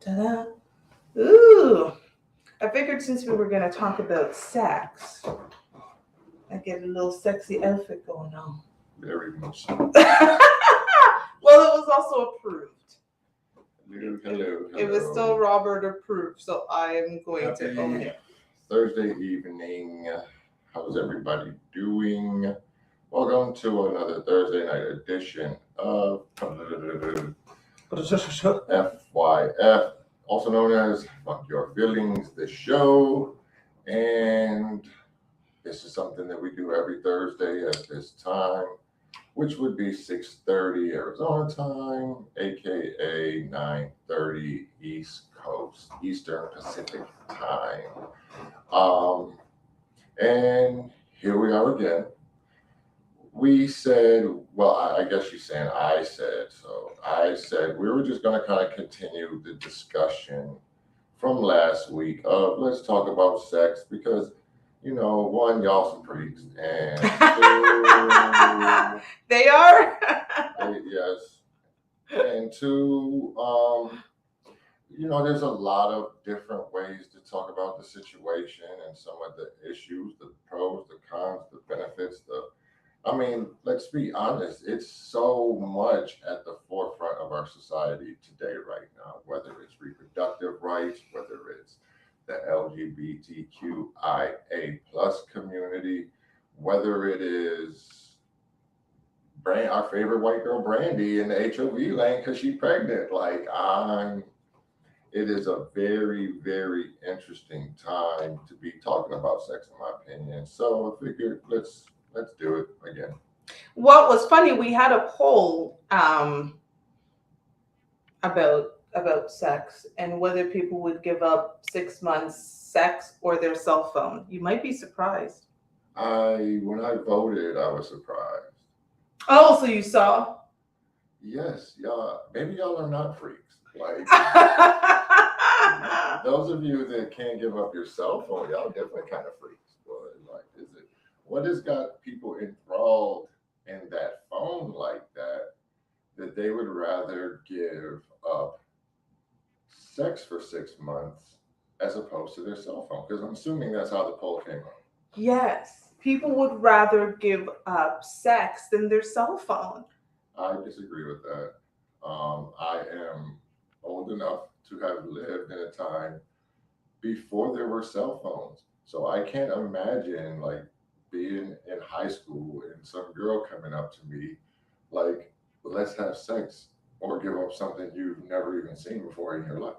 Ta-da. Ooh. I figured since we were going to talk about sex, I get a little sexy outfit going on. Very much so. Well, it was also approved. Hello. It was still Robert approved, so I am going to own it. Thursday evening. How's everybody doing? Welcome to another Thursday night edition of FYF, also known as Fuck Your Feelings, the show. And this is something that we do every Thursday at this time, which would be 6:30 Arizona time, aka 9:30 East Coast, Eastern Pacific time. And here we are again. We said, well, I guess you're saying I said we were just going to kind of continue the discussion from last week of let's talk about sex because, you know, one, y'all some freaks, and two, they are. Yes, and two, you know, there's a lot of different ways to talk about the situation and some of the issues, the pros, the cons, the benefits, I mean, let's be honest, it's so much at the forefront of our society today right now, whether it's reproductive rights, whether it's the LGBTQIA plus community, whether it is our favorite white girl Brandy in the HOV lane because she's pregnant. It is a very, very interesting time to be talking about sex, in my opinion. So I figured let's do it again. What was funny, we had a poll about sex and whether people would give up 6 months sex or their cell phone. You might be surprised. When I voted, I was surprised. Oh, so you saw? Yes, maybe y'all are not freaks. Those of you that can't give up your cell phone, y'all definitely kind of freaks. What has got people enthralled in that phone like that they would rather give up sex for 6 months as opposed to their cell phone? Because I'm assuming that's how the poll came up. Yes, people would rather give up sex than their cell phone. I disagree with that. I am old enough to have lived in a time before there were cell phones. So I can't imagine being in high school and some girl coming up to me let's have sex or give up something you've never even seen before in your life.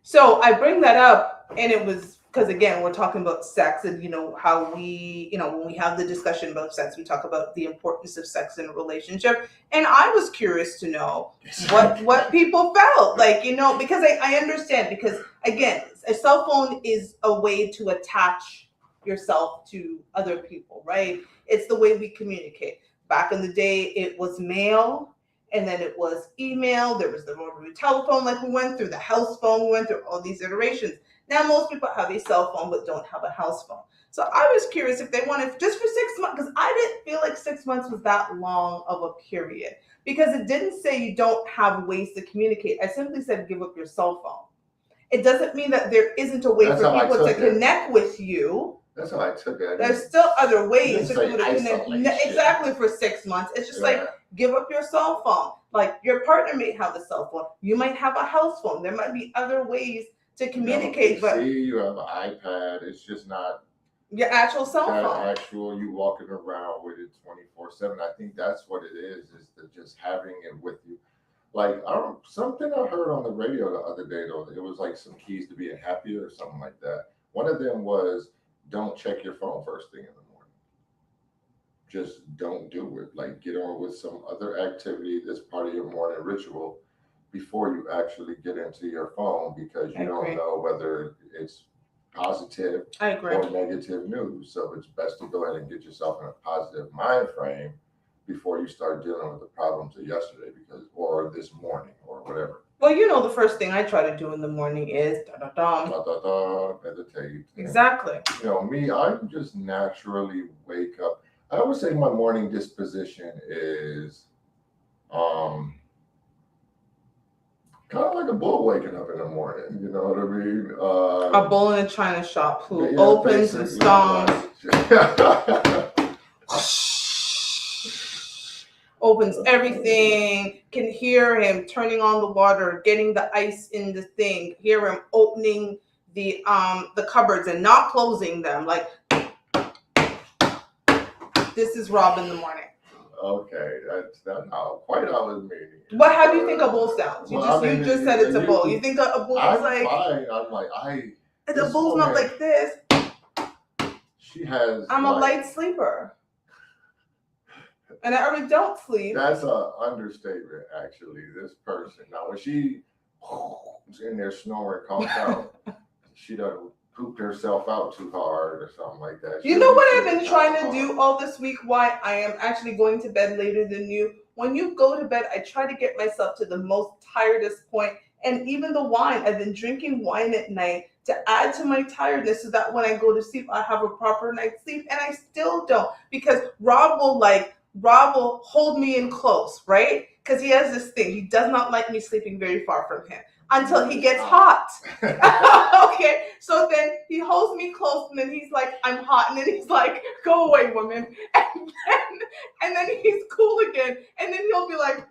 So I bring that up, and it was because, again, we're talking about sex and, how we, when we have the discussion about sex, we talk about the importance of sex in a relationship. And I was curious to know what people felt because I understand, because, again, a cell phone is a way to attach yourself to other people, right? It's the way we communicate. Back in the day, it was mail. And then it was email. There was the rotary telephone, we went through, the house phone, we went through all these iterations. Now most people have a cell phone but don't have a house phone. So I was curious if they wanted just for 6 months, because I didn't feel like 6 months was that long of a period, because it didn't say you don't have ways to communicate. I simply said give up your cell phone. It doesn't mean that there isn't a way for people to connect with you. That's how I took it. There's still other ways for people to connect. Exactly, for 6 months. It's just give up your cell phone. Your partner may have a cell phone. You might have a house phone. There might be other ways to communicate. You have an iPad. It's just not your actual cell phone. You walking around with it 24/7. I think that's what it is just having it with you. Something I heard on the radio the other day, though, it was some keys to being happier or something like that. One of them was don't check your phone first thing in the morning. Just don't do it. Get on with some other activity that's part of your morning ritual before you actually get into your phone, because you don't know whether it's positive or negative news. So it's best to go ahead and get yourself in a positive mind frame before you start dealing with the problems of yesterday or this morning or whatever. Well, the first thing I try to do in the morning is meditate. Exactly. Me, I just naturally wake up. I would say my morning disposition is kind of like a bull waking up in the morning. You know what I mean? A bull in a china shop who yeah, opens and stongs. Opens everything, can hear him turning on the water, getting the ice in the thing, hear him opening the cupboards and not closing them. Like, this is Rob in the morning. Okay, that's not quite how it's meaning. What? How do you think a bull sounds? You Well, you just said it's a bull. You think a bull is like? Fine. I'm like The bull's not like this. She has. I'm a light sleeper. And I already don't sleep. That's an understatement, actually. This person. Now, when she is in there snoring, calms out, she done pooped herself out too hard or something like that. You know what I've been trying to do all this week? Why I am actually going to bed later than you. When you go to bed, I try to get myself to the most tiredest point. And even the wine, I've been drinking wine at night to add to my tiredness so that when I go to sleep, I have a proper night's sleep. And I still don't, because Rob will hold me in close, right? Because he has this thing. He does not like me sleeping very far from him until he gets hot. Okay, so then he holds me close and then he's like, I'm hot. And then he's like, go away, woman. And then he's cool again. And then he'll be like,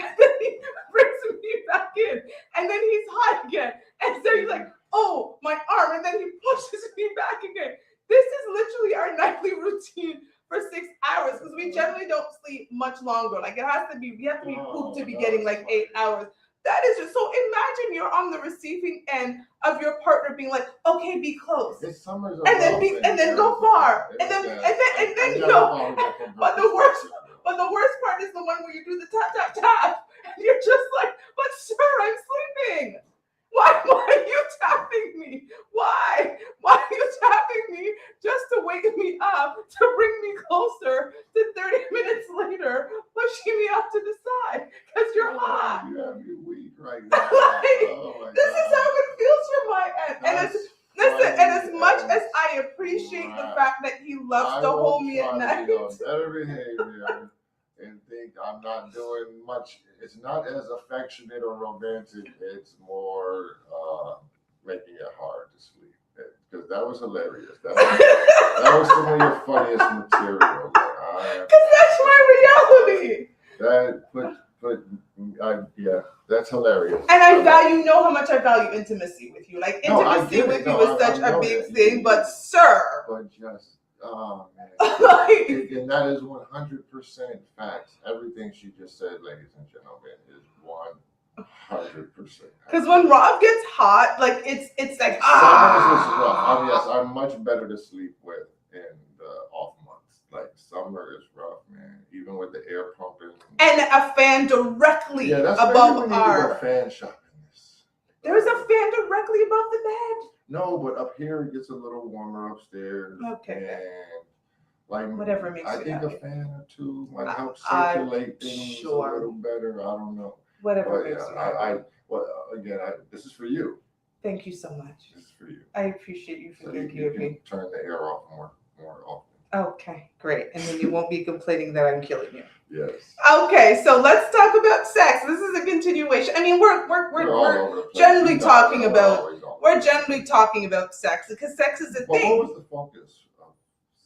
and then he brings me back in. And then he's hot again. And so he's like, oh, my arm. And then he pushes me back again. This is literally our nightly routine for 6 hours, because we generally don't sleep much longer. Like, it has to be, we have to be pooped to be getting like 8 hours. That is just, so imagine you're on the receiving end of your partner being like, okay, be close. And then go far. And then you know, but the worst part is the one where you do the tap, tap, tap. And you're just like, but sir, I'm sleeping. Why are you tapping me? Why are you tapping me just to wake me up, to bring me closer, to 30 minutes later, pushing me off to the side because you're hot? You have me weak right now. This is how it feels from my end. And as much as I appreciate the fact that he loves to hold me at night. Better behavior and think I'm not doing much. It's not as affectionate or romantic. It's more making it hard to sleep. Because that was hilarious. That was some of your funniest material. Because that's my reality. Yeah, that's hilarious. And I know how much I value intimacy with you. Like, intimacy with you is such a big thing, but sir. But just, oh man. And that is 100% facts. Everything she just said, ladies and gentlemen, is 100%. Because when Rob gets hot, like, it's like, Summers is rough. Yes, I'm much better to sleep with in the off months. Like, summer is rough, man. Even with the air pumping. And a fan directly above our fan shopping. There's a fan directly above the bed. No, but up here it gets a little warmer upstairs. Okay. And like, whatever makes you happy. A fan or two might help circulate things a little better. I don't know. Whatever makes you happy. This is for you. Thank you so much. This is for you. I appreciate you for thinking of me. Turn the air off more often. Okay, great. And then you won't be complaining that I'm killing you. Yes. Okay, so let's talk about sex. This is a continuation. I mean, we're generally talking about sex, because sex is a thing. What was the focus of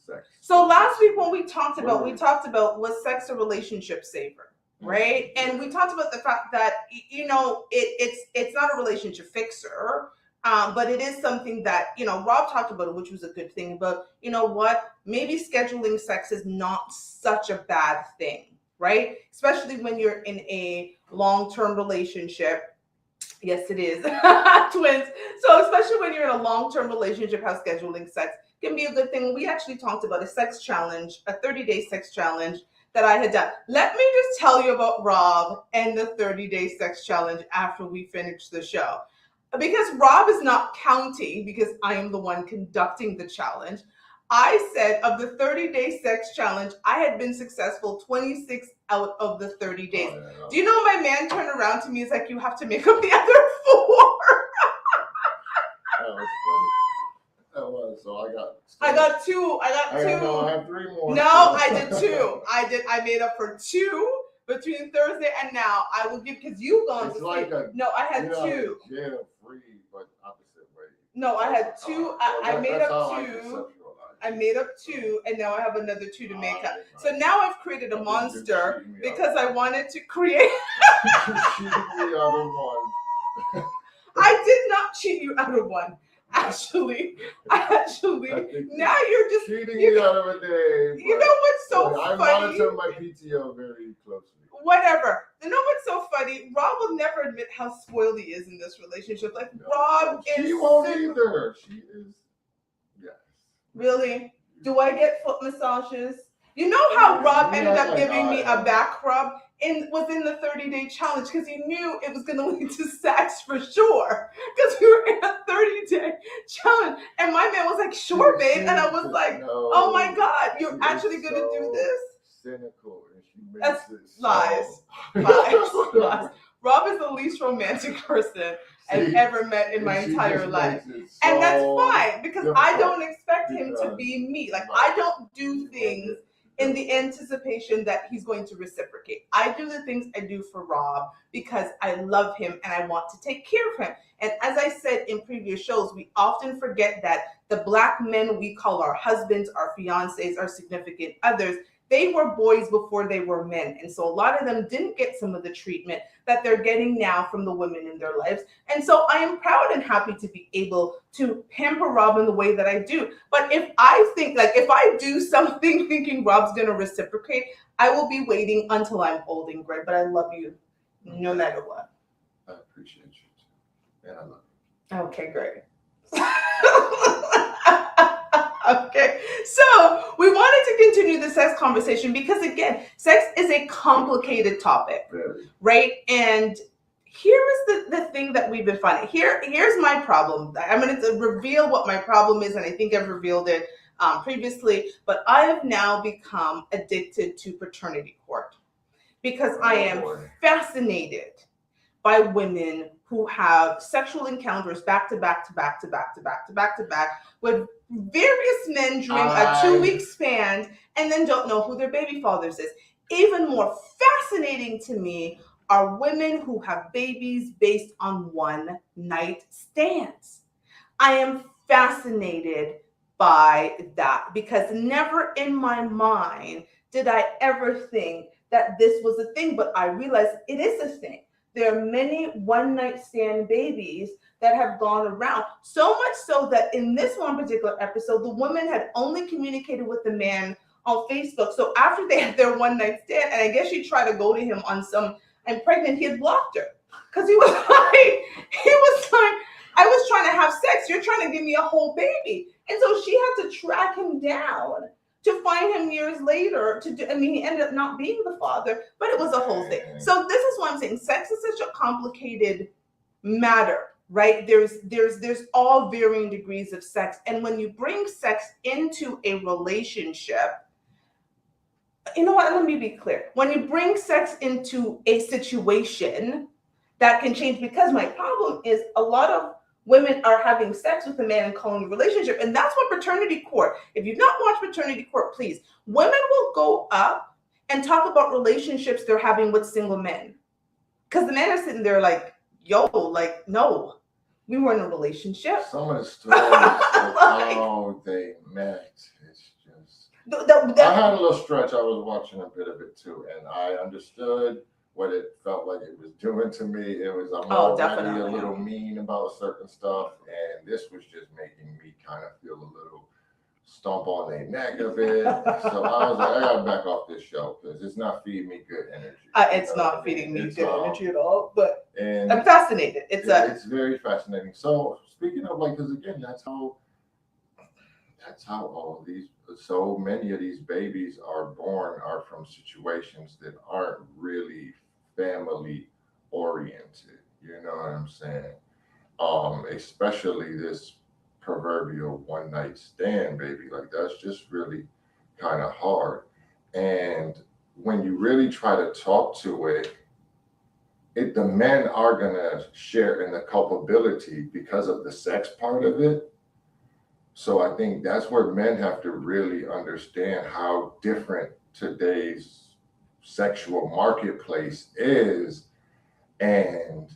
sex? So last week when we talked about was sex a relationship saver, right? Mm-hmm. And we talked about the fact that, you know, it's not a relationship fixer. But it is something that, you know, Rob talked about it, which was a good thing. But you know what? Maybe scheduling sex is not such a bad thing, right? Especially when you're in a long-term relationship. Yes, it is. Twins. So especially when you're in a long-term relationship, how scheduling sex can be a good thing. We actually talked about a sex challenge, a 30-day sex challenge that I had done. Let me just tell you about Rob and the 30-day sex challenge after we finish the show. Because Rob is not counting, because I am the one conducting the challenge. I said of the 30-day sex challenge, I had been successful 26 out of the 30 days. Oh, yeah. Do you know my man turned around to me? He's like, you have to make up the other 4. That was funny. That was, so I got 2. No, I have 3 more. No, I did 2. I made up for 2. between Thursday and now, I will give because you've gone It's to like sleep. a No, I had you know, two. jail free, but opposite way. No, I had two. I made That's up how I two. conceptualize I it. made up two, and now I have another two to make up. Right. So now I've created a I think you're monster cheating me because out. I wanted to create. You're cheating me out of one. I did not cheat you out of one. Actually, I think now you're just cheating you, me out of a day. you know what's so I funny? monitor my PTO very closely. Whatever. You know what's so funny? Rob will never admit how spoiled he is in this relationship. Like No, Rob she is won't super- either. She is. Yes. Really? Do I get foot massages? You know how Rob ended up giving me a back rub within the 30-day challenge because he knew it was going to lead to sex for sure because we were in a 30-day challenge. And my man was like, sure, babe. And I was like, oh my God, you're actually going to do this? Cynical. And she makes That's it lies. so... Lies. Rob is the least romantic person I've ever met in my entire life. And that's fine because I don't expect him to be me. Like, I don't do things in the anticipation that he's going to reciprocate. I do the things I do for Rob because I love him and I want to take care of him. And as I said in previous shows, we often forget that the Black men we call our husbands, our fiancés, our significant others, they were boys before they were men. And so a lot of them didn't get some of the treatment that they're getting now from the women in their lives. And so I am proud and happy to be able to pamper Rob in the way that I do. But if I think, like, if I do something thinking Rob's going to reciprocate, I will be waiting until I'm old and gray. But I love you no matter what. I appreciate you too. And I love you. Okay, great. Okay, so we wanted to continue the sex conversation because, again, sex is a complicated topic, right? And here is the thing that we've been finding. Here's my problem. I'm going to reveal what my problem is, and I think I've revealed it previously, but I have now become addicted to paternity court because I am fascinated by women who have sexual encounters back to back to back to back to back to back to back with various men during a 2-week span and then don't know who their baby fathers is. Even more fascinating to me are women who have babies based on one-night stands. I am fascinated by that because never in my mind did I ever think that this was a thing, but I realized it is a thing. There are many one-night stand babies that have gone around, so much so that in this one particular episode, the woman had only communicated with the man on Facebook. So after they had their one-night stand, and I guess she tried to go to him on some, I'm pregnant, he had blocked her. Because he was like, I was trying to have sex, you're trying to give me a whole baby. And so she had to track him down to find him years later he ended up not being the father, but it was a whole thing. So this is what I'm saying. Sex is such a complicated matter, right? There's all varying degrees of sex. And when you bring sex into a relationship, you know what? Let me be clear. When you bring sex into a situation, that can change because my problem is a lot of women are having sex with a man and calling it a relationship. And that's what paternity court, if you've not watched paternity court, please, women will go up and talk about relationships they're having with single men. Because the men are sitting there like, yo, like, no, we were in a relationship. Some of the stories of how they met, it's just... I had a little stretch. I was watching a bit of it too, and I understood what it felt like it was doing to me. It was, I'm already a little mean about certain stuff, and this was just making me kind of feel a little stomp on their neck a bit. So I was like, I gotta back off this show because it's not feeding me good energy. It's not feeding me good energy at all, but I'm fascinated. It's very fascinating. So speaking of, like, because again, that's how all these, so many of these babies are born are from situations that aren't really family oriented. You know what I'm saying? Especially this proverbial one night stand baby. Like, that's just really kind of hard. And when you really try to talk to it, the men are gonna share in the culpability because of the sex part of it. So I think that's where men have to really understand how different today's sexual marketplace is. And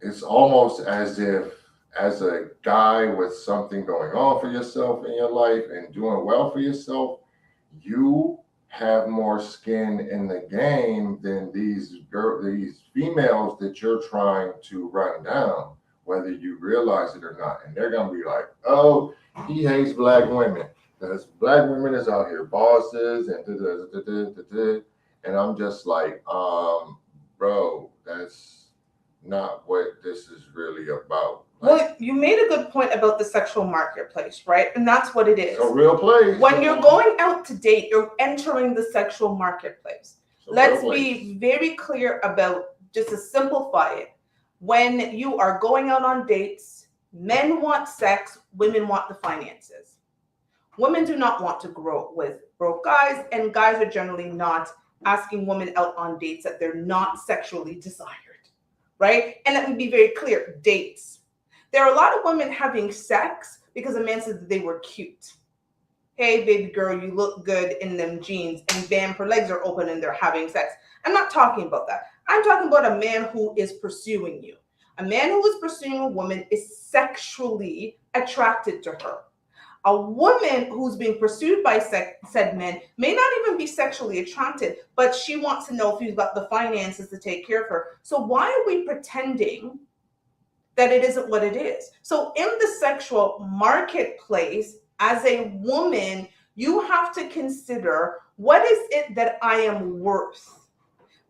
it's almost as if, as a guy with something going on for yourself in your life and doing well for yourself, you have more skin in the game than these females that you're trying to run down, whether you realize it or not. And they're gonna be like, "Oh, he hates black women because black women is out here bosses and da, da, da, da, da, da." And I'm just like, bro, that's not what this is really about. Well, you made a good point about the sexual marketplace, right? And that's what it is. It's a real place. When you're going out to date, you're entering the sexual marketplace. Let's be very clear about, just to simplify it. When you are going out on dates, men want sex, women want the finances. Women do not want to grow with broke guys, and guys are generally not asking women out on dates that they're not sexually desired, right? And let me be very clear, dates. There are a lot of women having sex because a man says that they were cute. Hey, baby girl, you look good in them jeans, and bam, her legs are open and they're having sex. I'm not talking about that. I'm talking about a man who is pursuing you. A man who is pursuing a woman is sexually attracted to her. A woman who's being pursued by said men may not even be sexually attracted, but she wants to know if he's got the finances to take care of her. So why are we pretending that it isn't what it is? So in the sexual marketplace, as a woman, you have to consider, what is it that I am worth?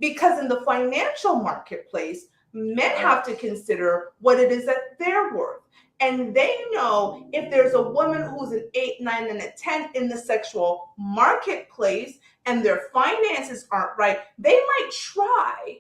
Because in the financial marketplace, men have to consider what it is that they're worth. And they know if there's a woman who's an 8, 9, and a 10 in the sexual marketplace and their finances aren't right, they might try.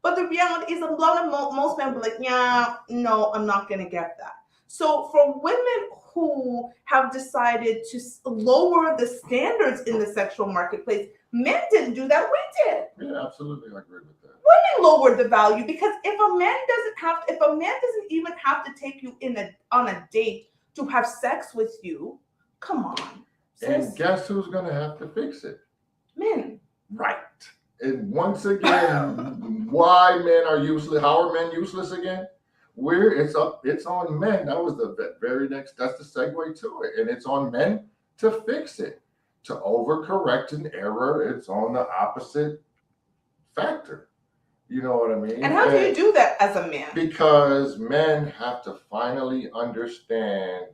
But the reality is, most men will be like, yeah, no, I'm not going to get that. So for women who have decided to lower the standards in the sexual marketplace, men didn't do that, we did. Yeah, absolutely, I agree with that. Women lowered the value, because if a man doesn't even have to take you on a date to have sex with you, come on. And guess who's gonna have to fix it? Men. Right. And once again, why men are useless? How are men useless again? It's on men. That was the very next. That's the segue to it, and it's on men to fix it, to overcorrect an error. It's on the opposite factor. You know what I mean? And how do you do that as a man? Because men have to finally understand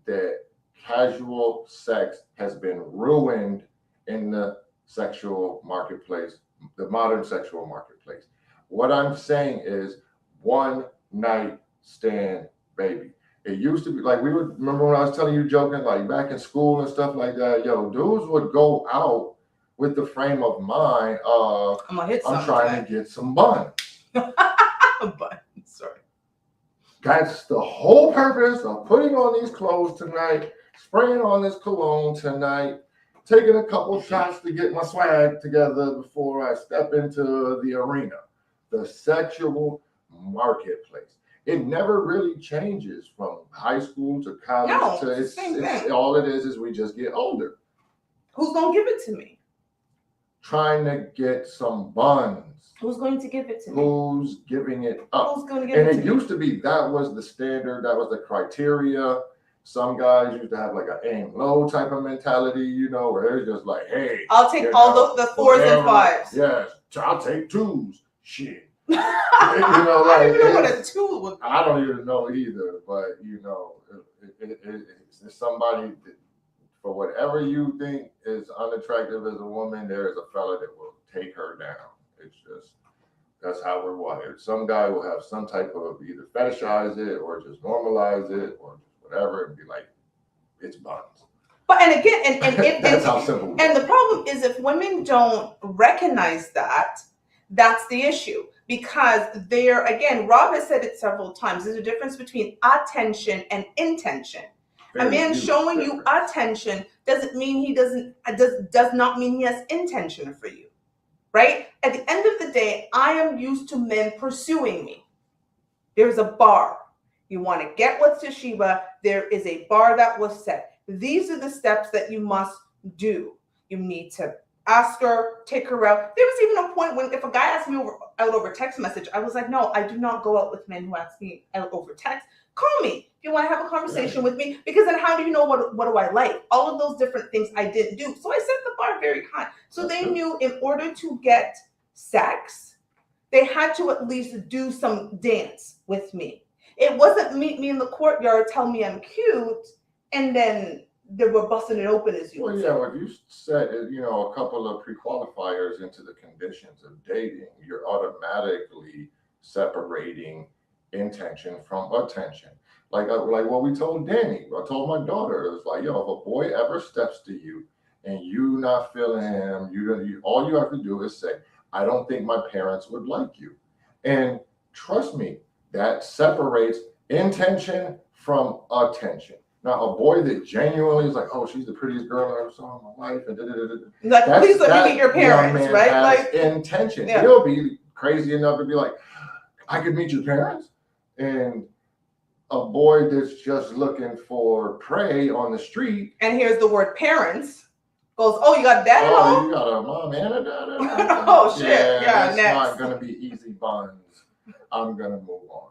that casual sex has been ruined in the sexual marketplace, the modern sexual marketplace. What I'm saying is, one night stand, baby. It used to be like, we would remember when I was telling you, joking, like back in school and stuff like that, yo, dudes would go out with the frame of mind of, I'm trying to get some buns. Buns, sorry. That's the whole purpose of putting on these clothes tonight, spraying on this cologne tonight, taking a couple shots to get my swag together before I step into the arena. The sexual marketplace. It never really changes from high school to college. No, it's all it is we just get older. Who's going to give it to me? Trying to get some buns. Who's going to give it to me? Who's giving it up? Who's going to give it to me? And it used to be, that was the standard, that was the criteria. Some guys used to have like an aim low type of mentality, you know, where it's just like, hey, I'll take all the 4s and 5s. Yes, I'll take 2s. Shit. You know, like, I don't even know what a 2 would be. I don't even know either, but you know, it's somebody that, for whatever you think is unattractive as a woman, there is a fella that will take her down. It's just, that's how we're wired. Some guy will have some type of either fetishize it or just normalize it or just whatever and be like, it's buns. But and again, and that's how simple. And the problem is, if women don't recognize that, that's the issue. Because they're, again, Rob has said it several times, there's a difference between attention and intention. A man showing you attention doesn't mean does not mean he has intention for you, right? At the end of the day, I am used to men pursuing me. There's a bar. You want to get with Toshiba, there is a bar that was set. These are the steps that you must do. You need to ask her, take her out. There was even a point when if a guy asked me out over text message, I was like, no, I do not go out with men who ask me out over text. Call me if you want to have a conversation with me, because then how do you know what do I like? All of those different things I didn't do. So I set the bar very high. So they knew in order to get sex, they had to at least do some dance with me. It wasn't meet me in the courtyard, tell me I'm cute, and then they were busting it open, as you Well, would yeah, say. if you set, a couple of pre-qualifiers into the conditions of dating, you're automatically separating intention from attention. Like what we told Danny, I told my daughter, it was like, yo, if a boy ever steps to you and you not feeling him, all you have to do is say, I don't think my parents would like you. And trust me, that separates intention from attention. Now, a boy that genuinely is like, oh, she's the prettiest girl I ever saw in my life, and Like, please let me meet your parents, man right? has Like, intention. yeah. He'll be crazy enough to be like, I could meet your parents. And a boy that's just looking for prey on the street. And here's the word parents. Goes, oh, you got dad at Oh, home? you got a mom and a dad at home? Oh, shit. Yeah, it's next. not going to be easy buns. I'm going to move on.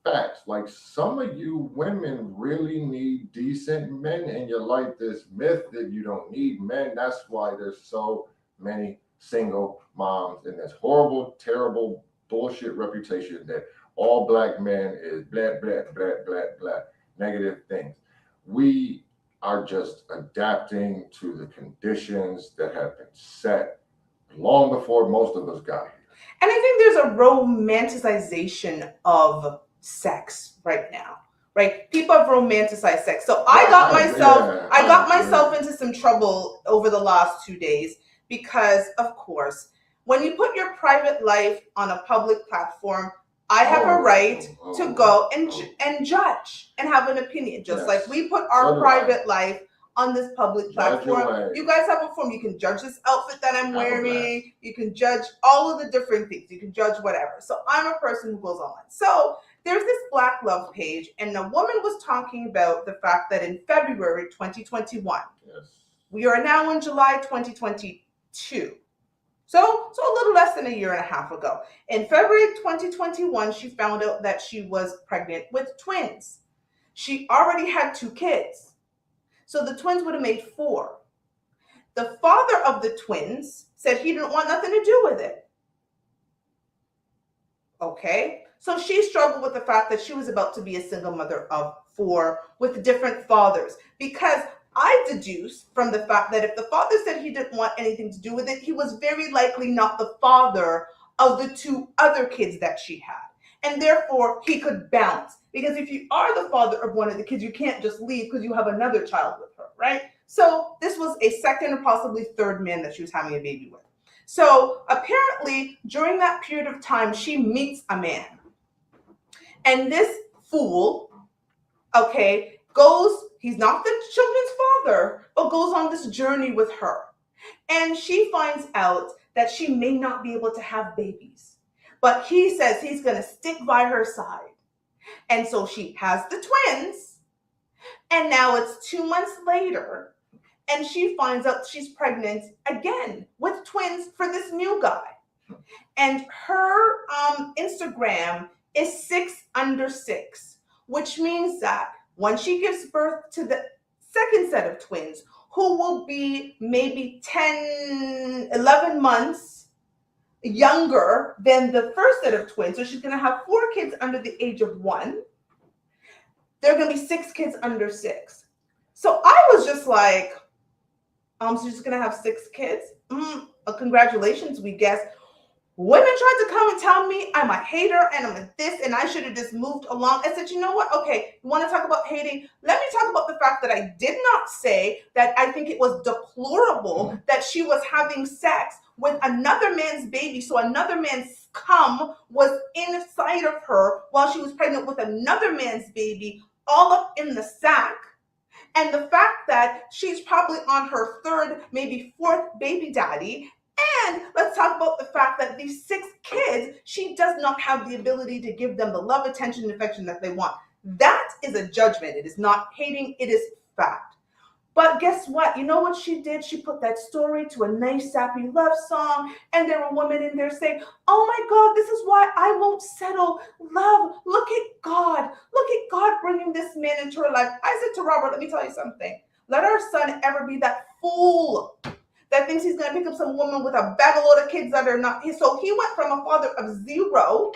Facts. Like, some of you women really need decent men in your life. This myth that you don't need men, that's why there's so many single moms and this horrible, terrible bullshit reputation that all black men is blah, blah, blah, blah, blah, negative things. We are just adapting to the conditions that have been set long before most of us got here. And I think there's a romanticization of sex right now, right? People have romanticized sex. So I got myself into some trouble over the last 2 days because, of course, when you put your private life on a public platform, I have a right to go and judge and have an opinion, just like we put our private life on this public platform. You guys have a form. You can judge this outfit that I'm wearing. You can judge all of the different things. You can judge whatever. So I'm a person who goes online. So there's this Black Love page, and the woman was talking about the fact that in February 2021, we are now in July 2022. So a little less than a year and a half ago. In February 2021, she found out that she was pregnant with twins. She already had 2 kids. So the twins would have made 4. The father of the twins said he didn't want nothing to do with it. Okay. So she struggled with the fact that she was about to be a single mother of 4 with different fathers, because I deduce from the fact that if the father said he didn't want anything to do with it, he was very likely not the father of the 2 other kids that she had. And therefore, he could bounce. Because if you are the father of one of the kids, you can't just leave because you have another child with her, right? So this was a second or possibly third man that she was having a baby with. So apparently, during that period of time, she meets a man. And this fool, okay, he's not the children's father, but goes on this journey with her. And she finds out that she may not be able to have babies, but he says he's going to stick by her side. And so she has the twins, and now it's 2 months later, and she finds out she's pregnant again with twins for this new guy. And her Instagram is 6under6, which means that when she gives birth to the second set of twins, who will be maybe 10, 11 months younger than the first set of twins, so she's going to have 4 kids under the age of 1. There are going to be 6 kids under 6. So I was just like, so she's just going to have 6 kids? Congratulations, we guess. Women tried to come and tell me I'm a hater and I'm a this and I should have just moved along. I said, you know what? Okay, you want to talk about hating? Let me talk about the fact that I did not say that I think it was deplorable that she was having sex with another man's baby. So another man's cum was inside of her while she was pregnant with another man's baby, all up in the sack. And the fact that she's probably on her 3rd, maybe 4th baby daddy. And let's talk about the fact that these 6 kids, she does not have the ability to give them the love, attention, and affection that they want. That is a judgment. It is not hating. It is fact. But guess what? You know what she did? She put that story to a nice, sappy love song, and there were women in there saying, "Oh my God, this is why I won't settle. Love, look at God. Look at God bringing this man into her life." I said to Robert, let me tell you something. Let our son ever be that fool that thinks he's going to pick up some woman with a bag of load of kids that are not his. So he went from a father of 0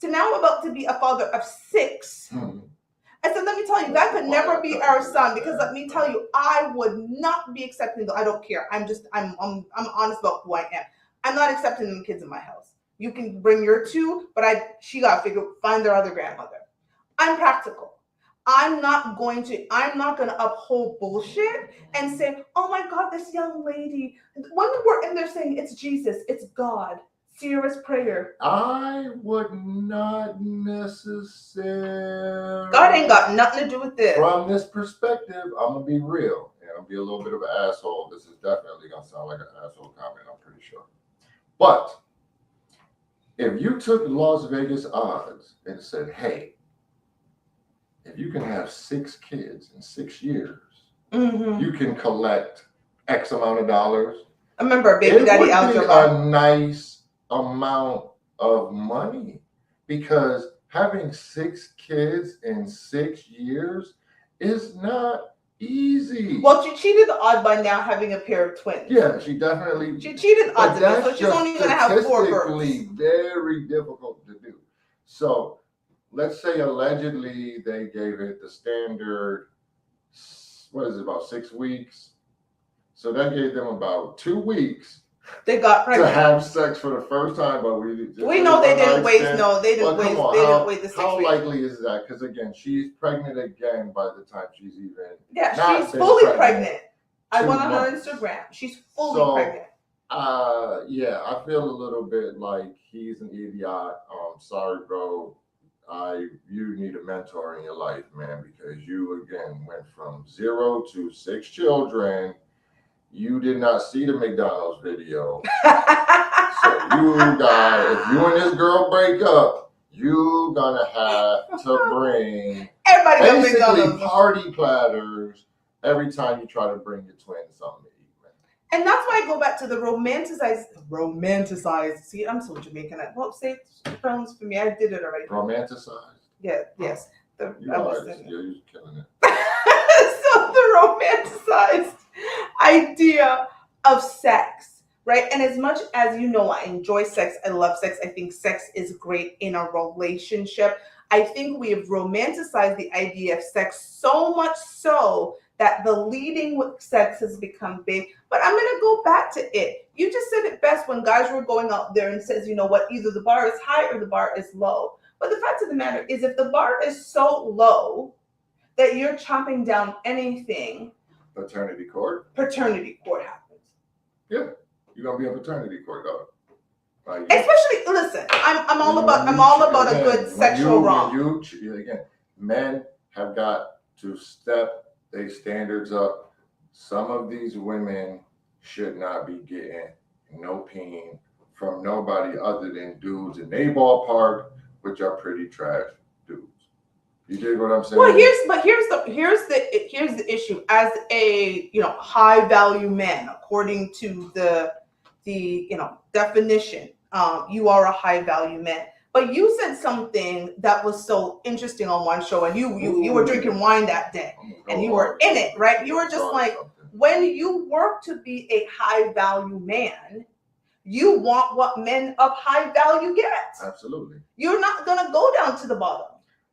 to now about to be a father of 6. I said, let me tell you, that could never be our son, because let me tell you, I would not be accepting. I don't care. I'm honest about who I am. I'm not accepting them kids in my house. You can bring your 2, but she got to find their other grandmother. I'm practical. I'm not going to uphold bullshit and say, oh my God, this young lady. When we were in there saying it's Jesus, it's God, Sierra's prayer. I would not necessarily. God ain't got nothing to do with this. From this perspective, I'm going to be real. And I'm going to be a little bit of an asshole. This is definitely going to sound like an asshole comment, I'm pretty sure. But if you took Las Vegas odds and said, hey, if you can have 6 kids in 6 years, you can collect X amount of dollars. I remember baby daddy algebra. A nice amount of money, because having 6 kids in 6 years is not easy. Well, she cheated the odd by now having a pair of twins. Yeah, she definitely. She cheated the odds, so she's only going to have 4 births. Very difficult to do. So let's say allegedly they gave it the standard, what is it, about 6 weeks? So that gave them about 2 weeks. They got pregnant. To have sex for the first time, but we know they didn't wait. No, they didn't wait. They didn't wait the 6 weeks. How likely is that? Because again, she's pregnant again by the time she's even. Yeah, she's fully pregnant. I went on her Instagram. She's fully pregnant. Yeah, I feel a little bit like he's an idiot. Sorry, bro. You need a mentor in your life, man, because you again went from 0 to 6 children. You did not see the McDonald's video. So if you and this girl break up, you gonna have to bring basically party platters every time you try to bring your twin something to eat, man. And that's why I go back to the romanticized. See, I'm so Jamaican. Well, say pronouns for me. I did it already. Romanticized? Yeah, yes. You're killing it. So the romanticized idea of sex, right? And as much as you know, I enjoy sex, I love sex, I think sex is great in a relationship. I think we have romanticized the idea of sex so much so that the leading with sex has become big. But I'm going to go back to it. You just said it best when guys were going out there and says, you know what, either the bar is high or the bar is low. But the fact of the matter is, if the bar is so low that you're chopping down anything, paternity court happens. Yeah, you're gonna be in paternity court though. Especially, listen, I'm all about a good sexual wrong. Again, men have got to step their standards up. Some of these women should not be getting no peen from nobody other than dudes in their ballpark, which are pretty trash dudes. You dig what I'm saying? Well, here's the issue. As a high value man, according to the definition, you are a high value man. But you said something that was so interesting on one show, and you were drinking wine that day, and you were in it, right? You were just like, when you work to be a high value man, you want what men of high value get. Absolutely. You're not gonna go down to the bottom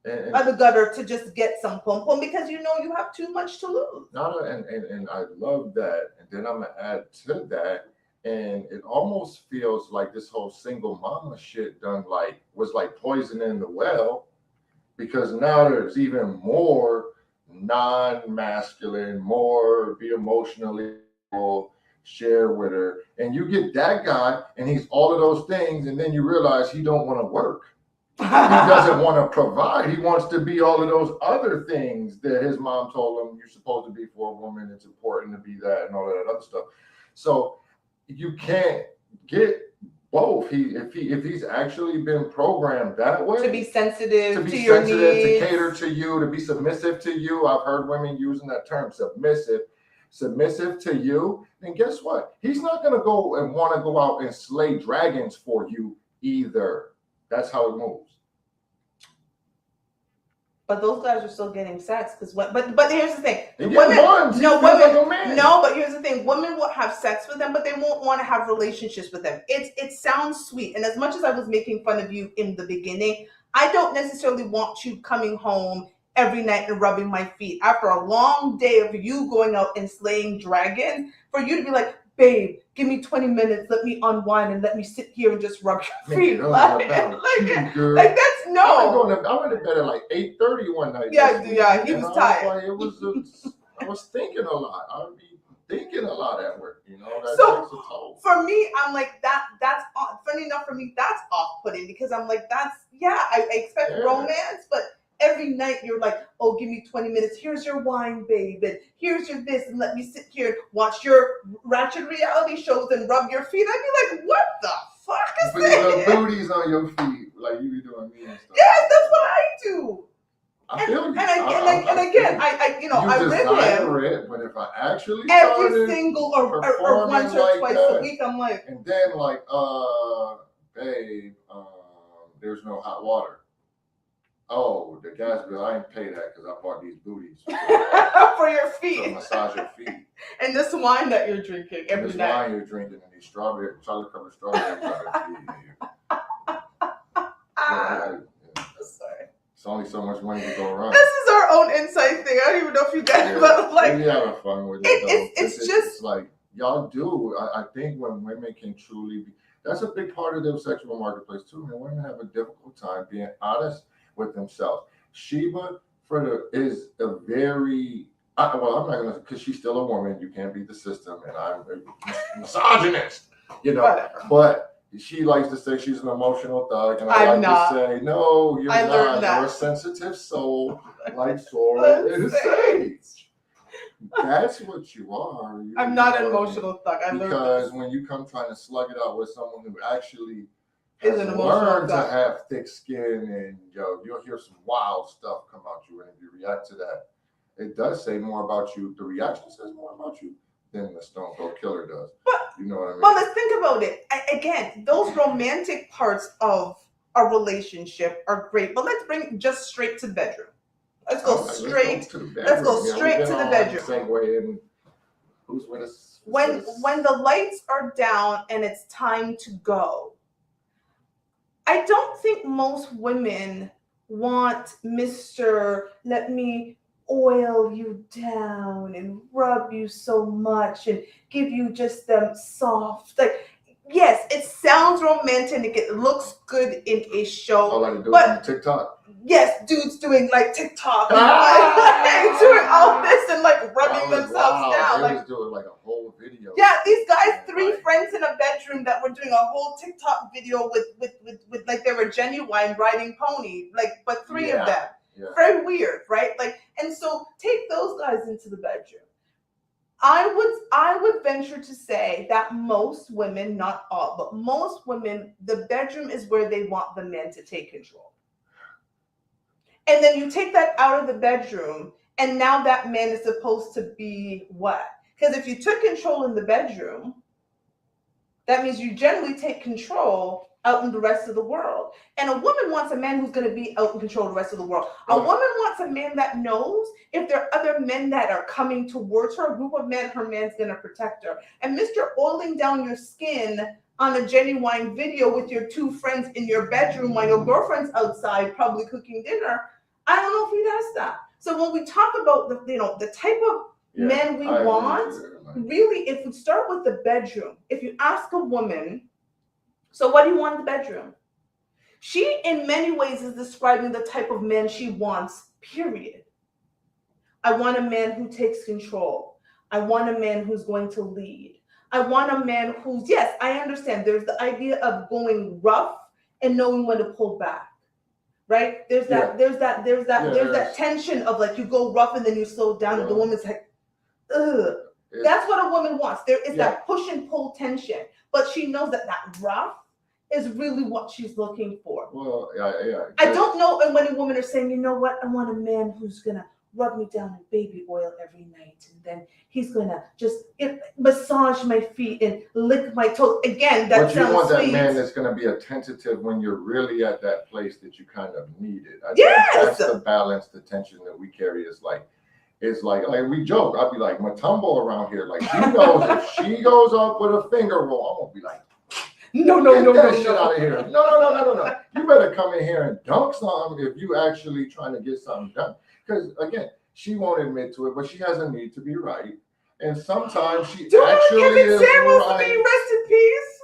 of the gutter to just get some pom pom, because you have too much to lose. And I love that. And then I'm gonna add to that. And it almost feels like this whole single mama shit was like poisoning the well, because now there's even more non-masculine, more be emotionally share with her, and you get that guy and he's all of those things, and then you realize he don't want to work. He doesn't want to provide. He wants to be all of those other things that his mom told him you're supposed to be for a woman. It's important to be that and all of that other stuff. So you can't get both. If he's actually been programmed that way, to be sensitive to your needs, to cater to you, to be submissive to you. I've heard women using that term, submissive. submissive to you, then guess what? He's not going to go and want to go out and slay dragons for you either. That's how it moves. But those guys are still getting sex because but here's the thing. They get buns. But here's the thing. Women will have sex with them, but they won't want to have relationships with them. It sounds sweet. And as much as I was making fun of you in the beginning, I don't necessarily want you coming home every night and rubbing my feet. After a long day of you going out and slaying dragons, for you to be like, babe, give me 20 minutes, let me unwind and let me sit here and just rub your feet. Like that's no. I went to bed at like 8:30 one night. Yeah, he was tired. I was thinking a lot. I would be thinking a lot at work, you know. That so takes a toll. For me, I'm like that's funny enough for me, that's off-putting because I'm like, I expect romance, but every night you're like, oh, give me 20 minutes. Here's your wine, babe, and here's your this, and let me sit here and watch your ratchet reality shows and rub your feet. I'd be like, what the fuck is Put this? your booties on your feet, like you be doing me and stuff. Yes, that's what I do. I feel you. And again, I desire it, but if I actually every single or once or like twice that, a week, I'm like, and then like, babe, there's no hot water. Oh, the gas bill, I ain't pay that because I bought these booties for your feet, to massage your feet. And this wine that you're drinking every night. This wine you're drinking and these chocolate covered strawberries out of Sorry. It's only so much money to go around. This is our own inside thing. I don't even know if you guys, but like, we having fun with it. It's just like y'all do. I think when women can truly be, that's a big part of the sexual marketplace too. And women have a difficult time being honest with themselves. Sheba is a very well, I'm not gonna, because she's still a woman. You can't beat the system, and I'm a misogynist, you know. Whatever. But she likes to say she's an emotional thug, and I like to say, no, you're not. You're a sensitive soul, like Sora in the sage. That's what you are. I'm not an emotional thug. Because when you come trying to slug it out with someone who actually is an emotional thug, to have thick skin, and you'll hear some wild stuff come out you, and if you react to that, it does say more about you. The reaction says more about you than the Stone Cold Killer does. But you know what I mean? Well, let's think about it. Again, those romantic parts of a relationship are great, but let's bring just straight to the bedroom. Let's go straight to the bedroom. Let's go straight to the bedroom. Segue in. Who's with us? When the lights are down and it's time to go, I don't think most women want Mr. Let me oil you down and rub you so much and give you just them soft, like, yes, it sounds romantic, it looks good in a show. All I do is TikTok. Yes, dudes doing like TikTok and doing all this and like rubbing themselves down. They was doing like a whole video. Yeah, these guys, 3 friends in a bedroom that were doing a whole TikTok video with like they were genuine riding pony, like, but 3 of them. Yeah. Very weird, right? Like, and so take those guys into the bedroom. I would venture to say that most women, not all, but most women, the bedroom is where they want the man to take control. And then you take that out of the bedroom, and now that man is supposed to be what? Because if you took control in the bedroom, that means you generally take control out in the rest of the world. And a woman wants a man who's going to be out in control of the rest of the world. A woman wants a man that knows if there are other men that are coming towards her, a group of men, her man's going to protect her. And Mr. Oiling down your skin on a genuine video with your 2 friends in your bedroom while your girlfriend's outside probably cooking dinner, I don't know if he does that. So when we talk about the type of men we want, really, if we start with the bedroom, if you ask a woman, so what do you want in the bedroom? She, in many ways, is describing the type of man she wants, period. I want a man who takes control. I want a man who's going to lead. I want a man who's, yes, I understand. There's the idea of going rough and knowing when to pull back, right? There's that tension of like you go rough and then you slow down and the woman's like, ugh. That's what a woman wants. There is that push and pull tension, but she knows that rough is really what she's looking for. Well, yeah. I don't know when a woman is saying, you know what, I want a man who's gonna rub me down in baby oil every night, and then he's gonna just massage my feet and lick my toes. Again, that But you sounds want that sweet. man that's going to be attentive when you're really at that place that you kind of need it. I think Yes. that's the balance, the tension that we carry. Is like, it's like we joke. I'd be like, Matumbo around here, like she knows if she goes up with a finger roll, I'm gonna be like, No, get that shit out of here. No. You better come in here and dunk something if you actually trying to get something done. Because again, she won't admit to it, but she has a need to be right. And sometimes she actually is right. Rest in peace.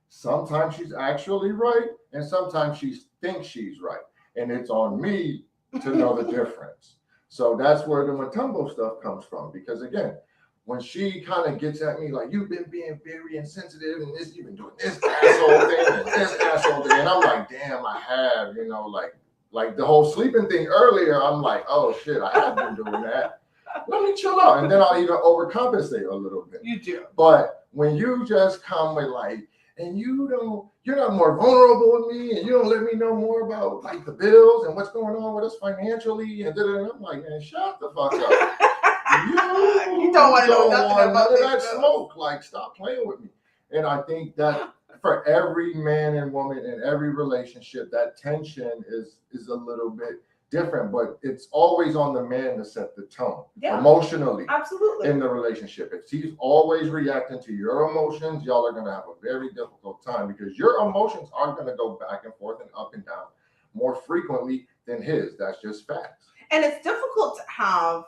Sometimes she's actually right, and sometimes she thinks she's right. And it's on me to know the difference. So that's where the Matumbo stuff comes from. Because again, when she kind of gets at me like, you've been being very insensitive and this, you've been doing this asshole thing and this asshole thing. And I'm like, damn, I have, like the whole sleeping thing earlier, I'm like, oh shit, I have been doing that. Let me chill out. And then I'll even overcompensate a little bit. You do. But when you just come with like, and you're not more vulnerable with me, and you don't let me know more about like the bills and what's going on with us financially, and I'm like, man, shut the fuck up. You don't want to know nothing about that smoke. Like, stop playing with me. And I think that for every man and woman in every relationship, that tension is a little bit different, but it's always on the man to set the tone emotionally. Absolutely. In the relationship. If he's always reacting to your emotions, y'all are going to have a very difficult time because your emotions are going to go back and forth and up and down more frequently than his. That's just facts. And it's difficult to have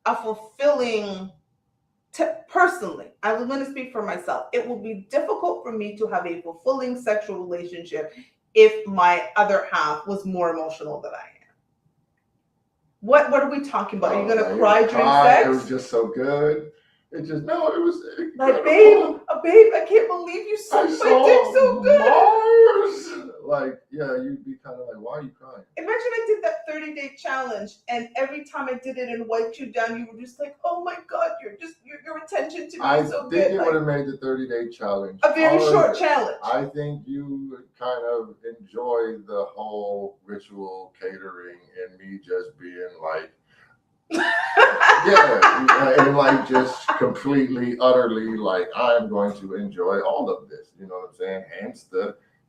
a fulfilling, personally, I'm going to speak for myself. It will be difficult for me to have a fulfilling sexual relationship if my other half was more emotional than I am. What are we talking about? Are you going to cry during sex? It was just so good. It was like, babe, I can't believe you sucked my dick so good. Mars. Like, yeah, you'd be kind of like, why are you crying? Imagine I did that 30-day challenge, and every time I did it and wiped you down, you were just like, oh my God, your attention to me is so good. I think it would have made the 30-day challenge a very short challenge. I think you kind of enjoy the whole ritual catering and me just being like, yeah, and like just completely, utterly like, I'm going to enjoy all of this. You know what I'm saying? Hence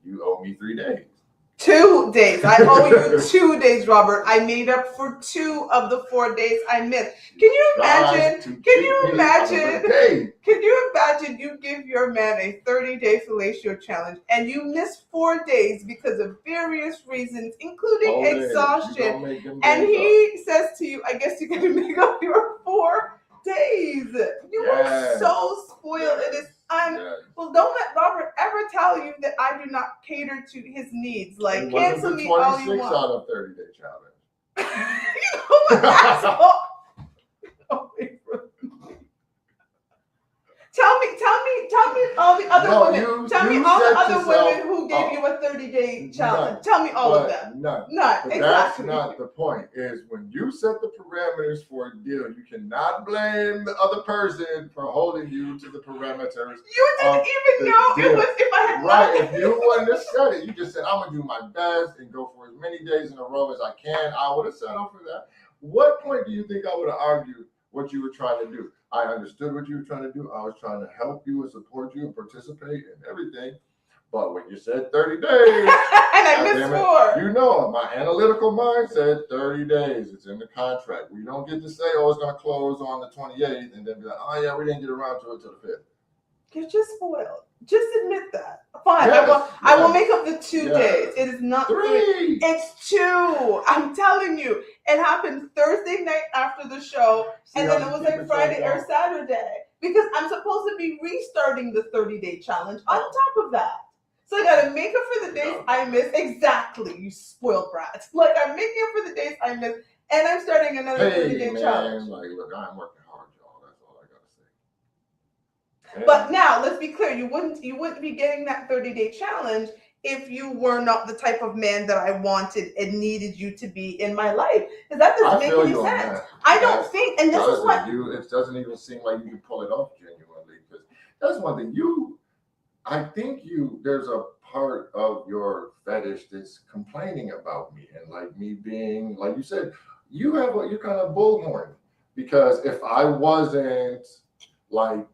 you owe me 3 days. 2 days. I owe you 2 days, Robert. I made up for 2 of the 4 days I missed. Can you imagine? Can you imagine you give your man a 30-day fellatio challenge and you miss 4 days because of various reasons, including exhaustion, and he says to you, I guess you got to make up your 4 days. You are so spoiled. It is well, don't let Robert ever tell you that I do not cater to his needs. Like, cancel me all you want. 26 out of 30-day challenge. You know what? That's all. Tell me all the other women. Tell me all the other women who gave you a 30-day challenge. Tell me all of them. None. But exactly. That's not the point. Is when you set the parameters for a deal, you cannot blame the other person for holding you to the parameters. You didn't even know it was if I had right. If you wouldn't have said it, you just said, I'm gonna do my best and go for as many days in a row as I can. I would have settled for that. What point do you think I would have argued what you were trying to do? I understood what you were trying to do. I was trying to help you and support you and participate in everything. But when you said 30 days, and I missed 4. You know, my analytical mind said 30 days. It's in the contract. We don't get to say, oh, it's going to close on the 28th and then be like, oh, yeah, we didn't get around to it till the 5th. You're just spoiled. Just admit that. Fine. Yes, I will make up the 2 days. It is not 3. It's 2. I'm telling you. It happened Thursday night after the show, and then it was like Friday or Saturday. Because I'm supposed to be restarting the 30-day challenge on top of that. So I gotta make up for the days I missed. Exactly, you spoiled brat. Like, I'm making up for the days I missed, and I'm starting another 30-day challenge. Like, look, I'm working hard, y'all. That's all I gotta say. Yeah. But now, let's be clear. You wouldn't be getting that 30-day challenge if you were not the type of man that I wanted and needed you to be in my life. Because that doesn't make any sense. I don't think, and this is what... It doesn't even seem like you can pull it off genuinely. Because that's one thing. I think there's a part of your fetish that's complaining about me and like me being, like you said, you kind of bullhorn, because if I wasn't like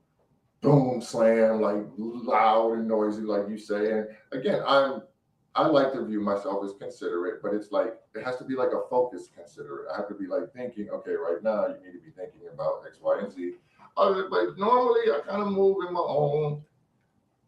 boom slam, like loud and noisy, like you say, and again, I like to view myself as considerate, but it's like it has to be like a focused considerate. I have to be like thinking, okay, right now you need to be thinking about X, Y, and Z. But normally I kind of move in my own.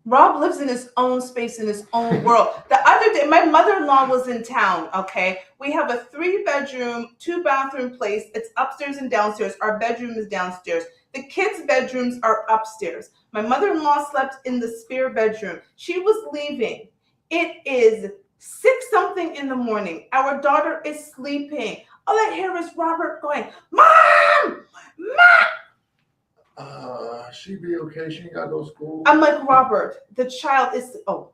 Rob lives in his own space, in his own world. The other day, my mother-in-law was in town, okay? We have a 3-bedroom, 2-bathroom place. It's upstairs and downstairs. Our bedroom is downstairs. The kids' bedrooms are upstairs. My mother-in-law slept in the spare bedroom. She was leaving. It is 6 something in the morning. Our daughter is sleeping. All I hear is Robert going, Mom! Mom! She be okay. She ain't got no school. I'm like, Robert, the child is, oh.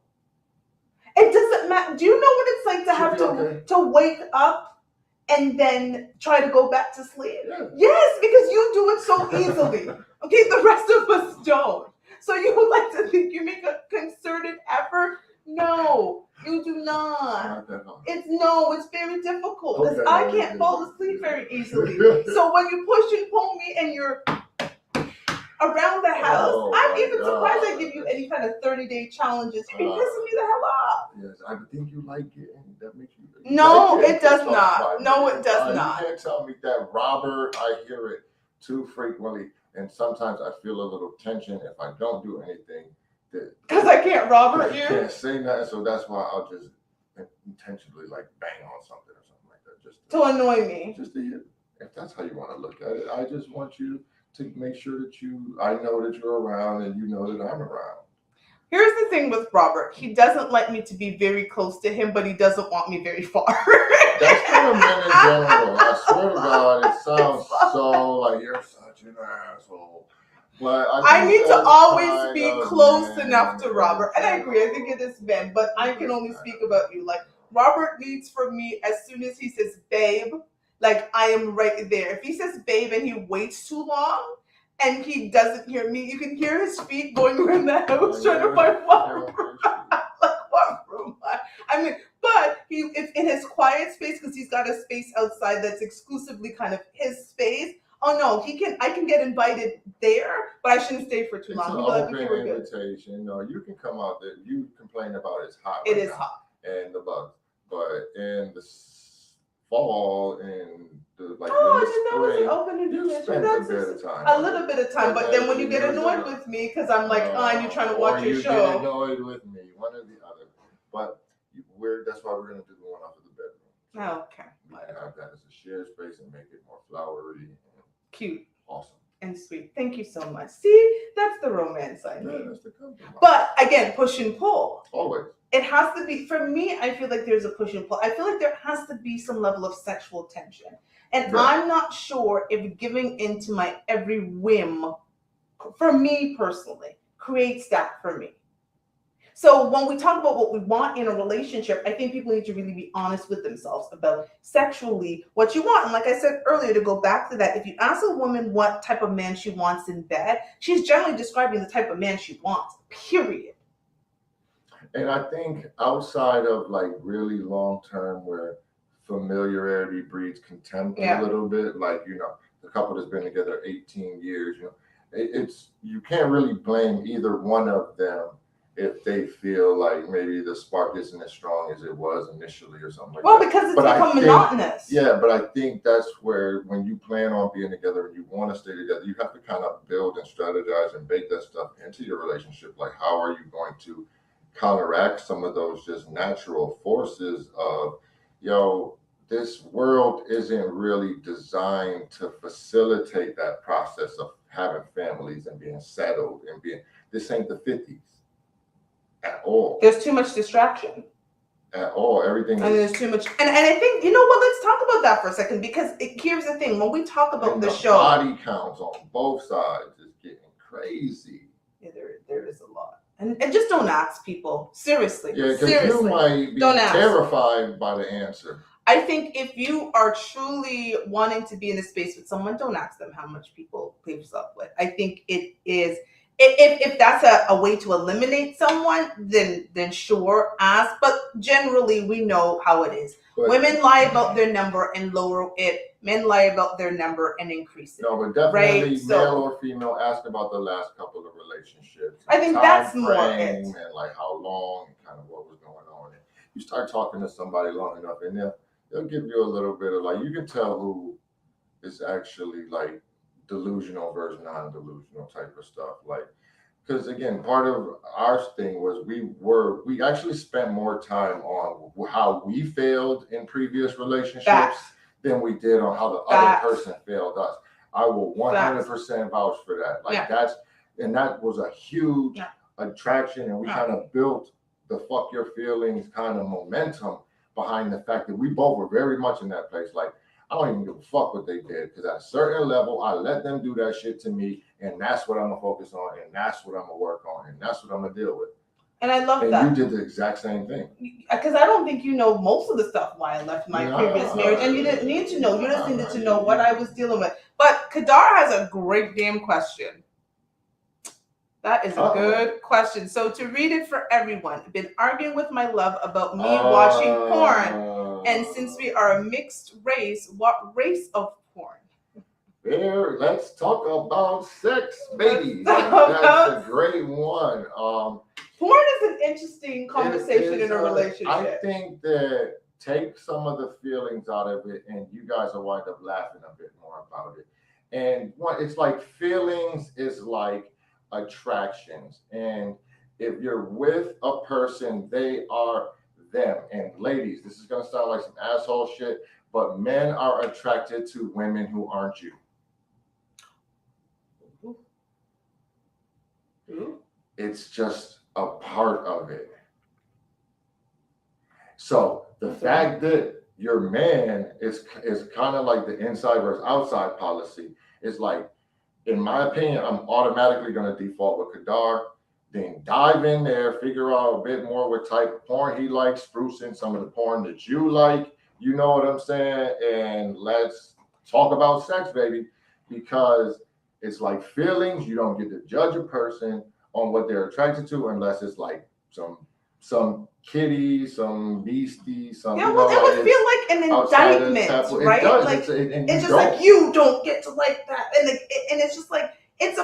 It doesn't matter. Do you know what it's like to have to wake up and then try to go back to sleep? Yeah. Yes, because you do it so easily. Okay, the rest of us don't. So you would like to think you make a concerted effort? No, you do not. It's very difficult because I can't fall asleep very easily. So when you push and pull me and you're around the house, I'm even surprised I give you any kind of 30-day challenges. You're pissing me the hell off. Yes, I think you like it, and that makes you. No, like it does not. No, it does not. You can't tell me that, Robert. I hear it too frequently, and sometimes I feel a little tension if I don't do anything. Because I can't Robert you. I can't say nothing, so that's why I'll just intentionally like bang on something or something like that, just to annoy me. Just to, if that's how you want to look at it, I just want you to make sure that I know that you're around and you know that I'm around. Here's the thing with Robert. He doesn't like me to be very close to him, but he doesn't want me very far. That's kind of men in general. I swear to God, it sounds so like you're such an asshole. But I need to always be close enough to Robert. And I agree, I think it is men, but I can only speak about you. Like, Robert needs from me, as soon as he says babe, like I am right there. If he says babe and he waits too long and he doesn't hear me, you can hear his feet going around the house trying to find what room. Like, what room? I mean, but if in his quiet space, because he's got a space outside that's exclusively kind of his space. Oh no, I can get invited there, but I shouldn't stay for too long. It's an open invitation. No, you can come out there. You complain about it's hot. It is hot. And the bugs. But in the fall and the spring, you spend a bit of time. A little bit of time, but then when you get annoyed with me, because I'm like, and you're trying to watch your show. Or you get annoyed with me, one or the other. But that's why we're going to do the one off of the bedroom. Oh, okay. We can have that as a shared space and make it more flowery. Cute. Awesome. And sweet. Thank you so much. See, that's the romance I need. That's the compromise. But again, push and pull. Always. It has to be, for me, I feel like there's a push and pull. I feel like there has to be some level of sexual tension. And I'm not sure if giving into my every whim, for me personally, creates that for me. So when we talk about what we want in a relationship, I think people need to really be honest with themselves about sexually what you want. And like I said earlier, to go back to that, if you ask a woman what type of man she wants in bed, she's generally describing the type of man she wants, period. And I think outside of like really long term where familiarity breeds contempt a little bit, like, the couple that's been together 18 years, it's you can't really blame either one of them if they feel like maybe the spark isn't as strong as it was initially or something like that. Well, because it's become monotonous. Yeah, but I think that's where when you plan on being together and you want to stay together, you have to kind of build and strategize and bake that stuff into your relationship. Like, how are you going to counteract some of those just natural forces of, this world isn't really designed to facilitate that process of having families and being settled and this ain't the 50s. At all. There's too much distraction. At all. Everything there's too much. And I think, let's talk about that for a second, because here's the thing. When we talk about the show, body counts on both sides is getting crazy. Yeah, there is a lot. And just don't ask people. Seriously. Yeah, because you might be terrified by the answer. I think if you are truly wanting to be in a space with someone, don't ask them how much people they've slept with. I think it is if that's a way to eliminate someone, then sure, ask. But generally, we know how it is. But, women lie about their number and lower it. Men lie about their number and increase it. No, but definitely right? male or female ask about the last couple of relationships. I think that's more it. And like how long and kind of what was going on. And you start talking to somebody long enough, and they'll give you a little bit of like, you can tell who is actually like delusional versus non-delusional type of stuff. Like, because again, part of our thing was we actually spent more time on how we failed in previous relationships Facts. than we did on how the Facts. other person failed us. I will 100% vouch for that. Like that was a huge attraction, and we kind of built the fuck your feelings kind of momentum behind the fact that we both were very much in that place. Like, I don't even give a fuck what they did, because at a certain level, I let them do that shit to me, and that's what I'm gonna focus on, and that's what I'm gonna work on, and that's what I'm gonna deal with. And I love that. And you did the exact same thing. Because I don't think you know most of the stuff why I left my previous marriage, and you didn't need to know. You just needed to know what I was dealing with. But Kadar has a great damn question. That is a good question. So to read it for everyone, I've been arguing with my love about me watching porn. And since we are a mixed race, what race of porn? There, let's talk about sex, baby. That's a great one. Porn is an interesting conversation in a relationship. I think that take some of the feelings out of it, and you guys will wind up laughing a bit more about it. And it's like feelings is like attractions, and if you're with a person, they are them. And ladies, this is gonna sound like some asshole shit, but men are attracted to women who aren't you. It's just a part of it. So the fact that your man is kind of like the inside versus outside policy. It's like, in my opinion, I'm automatically going to default with Kadar. Then dive in there, figure out a bit more what type of porn he likes, spruce in some of the porn that you like. You know what I'm saying? And let's talk about sex, baby, because it's like feelings. You don't get to judge a person on what they're attracted to unless it's like some kitty, some beastie, some. Yeah, well, it would feel like an indictment, right? Like it's just like you don't get to like that, and it's just like it's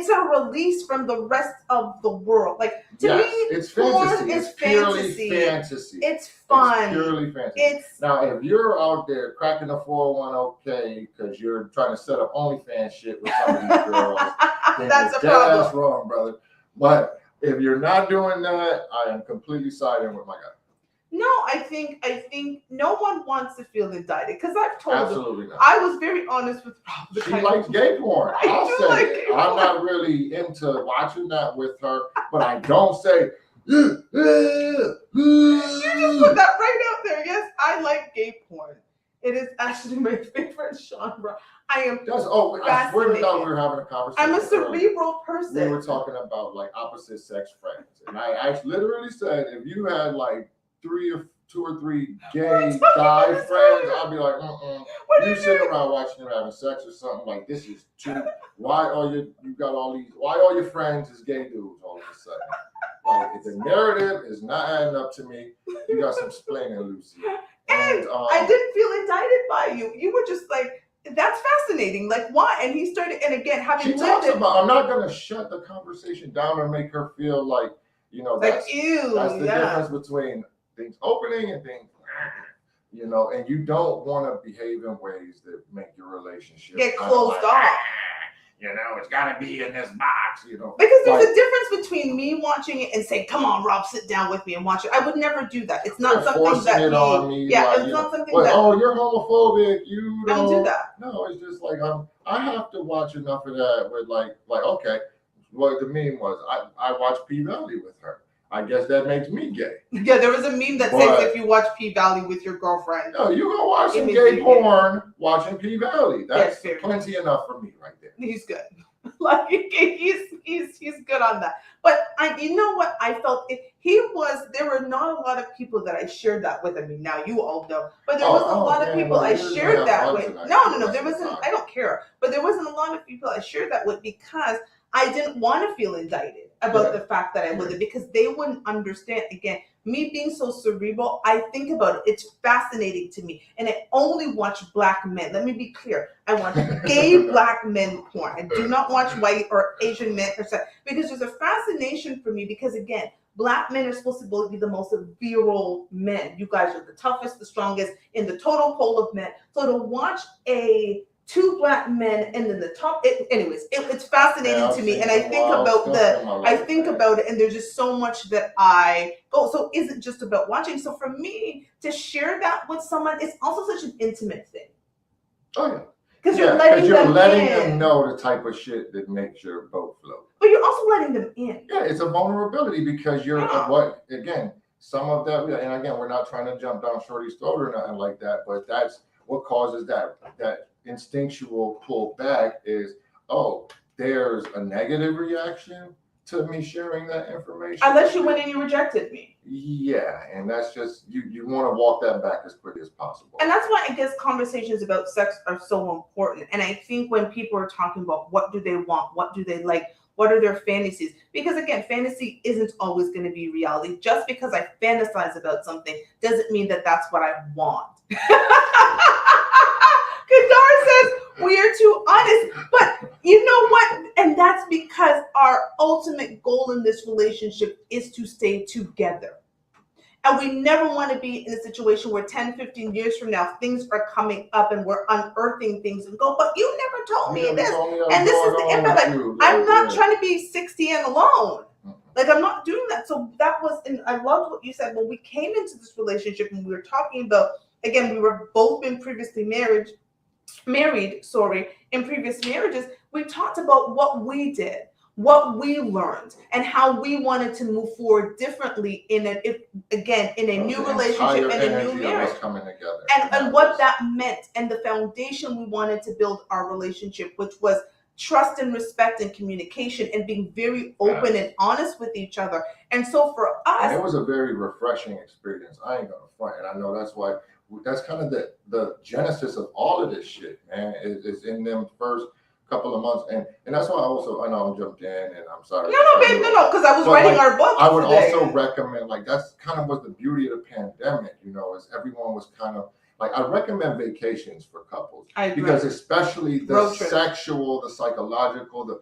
a release from the rest of the world. Like to me, it's porn fantasy. is it's purely fantasy. It's fun. It's purely fantasy. Now, if you're out there cracking a 401k because you're trying to set up OnlyFans shit with some of these girls, then that's a problem. That's wrong, brother. But if you're not doing that, I am completely siding with my guy. No, I think no one wants to feel indicted, because I've told Absolutely them. not. I was very honest with Rob. She likes gay porn. I'll say like it. I'm not really into watching that with her, but I don't say. You just put that right out there. Yes, I like gay porn. It is actually my favorite genre. I am. I swear to God, we were having a conversation. I'm a cerebral person. We were talking about like opposite sex friends, and I literally said, if you had like two or three gay guy friends, I'd be like, you sitting around watching them having sex or something, like, this is too. Why are you got all these? Why all your friends is gay dudes all of a sudden? Like, if the narrative is not adding up to me, you got some splaining, Lucy. And I didn't feel indicted by you. You were just like, that's fascinating. Like, why? And he started, and again, having talks about, I'm not going to shut the conversation down or make her feel like, that's, ew. That's the difference between things opening and things, and you don't want to behave in ways that make your relationship get closed off. It's got to be in this box, Because there's a difference between me watching it and saying, come on, Rob, sit down with me and watch it. I would never do that. It's not something that it's not something that. Oh, you're homophobic. You don't do that. No, it's just like, I have to watch enough of that with like, okay, what the meme was, I watched P-Valley with her. I guess that makes me gay. Yeah, there was a meme that says if you watch P-Valley with your girlfriend. No, you go watch some gay porn watching P-Valley. That's plenty enough for me right there. He's good. Like he's good on that. But you know what? I felt there were not a lot of people that I shared that with. I mean, now you all know, but there wasn't a lot of people I shared that with. No, there wasn't. I don't care. But there wasn't a lot of people I shared that with, because I didn't want to feel indicted about the fact that I was it, because they wouldn't understand. Again, me being so cerebral, I think about it. It's fascinating to me. And I only watch black men. Let me be clear. I watch gay black men porn. I do not watch white or Asian men or stuff, because there's a fascination for me, because again, black men are supposed to be the most virile men. You guys are the toughest, the strongest in the total pole of men. So to watch two black men and then the top, it's fascinating to me. And I think about it, and there's just so much that I go. So is it just about watching? So for me to share that with someone, it's also such an intimate thing. Oh yeah. Because you're letting them know the type of shit that makes your boat float. But you're also letting them in. Yeah, it's a vulnerability, because you're some of that, and again, we're not trying to jump down Shorty's throat or nothing like that, but that's what causes that instinctual pull back is, there's a negative reaction to me sharing that information. Unless you went and you rejected me. Yeah, and that's just, you want to walk that back as quickly as possible. And that's why I guess conversations about sex are so important. And I think when people are talking about what do they want, what do they like, what are their fantasies? Because again, fantasy isn't always going to be reality. Just because I fantasize about something doesn't mean that that's what I want. Kadar says we are too honest, but you know what? And that's because our ultimate goal in this relationship is to stay together. And we never want to be in a situation where 10, 15 years from now, things are coming up and we're unearthing things and go, but you never told me this. And this is the impact. I'm not trying to be 60 and alone. Like, I'm not doing that. So that was, and I loved what you said. When we came into this relationship and we were talking about, again, we were both been previously married, in previous marriages, we talked about what we did, what we learned, and how we wanted to move forward differently in a new relationship and a new marriage, coming together, and what that meant, and the foundation we wanted to build our relationship, which was trust and respect and communication and being very open and honest with each other. And so for us, and it was a very refreshing experience. I ain't gonna front, and I know that's kind of the genesis of all of this shit, man. It's in them first couple of months, and that's why I know I jumped in, and I'm sorry. No, because I was writing our book. I would also recommend, that's kind of was the beauty of the pandemic, is everyone was kind of like, I recommend vacations for couples, because especially the sexual, the psychological,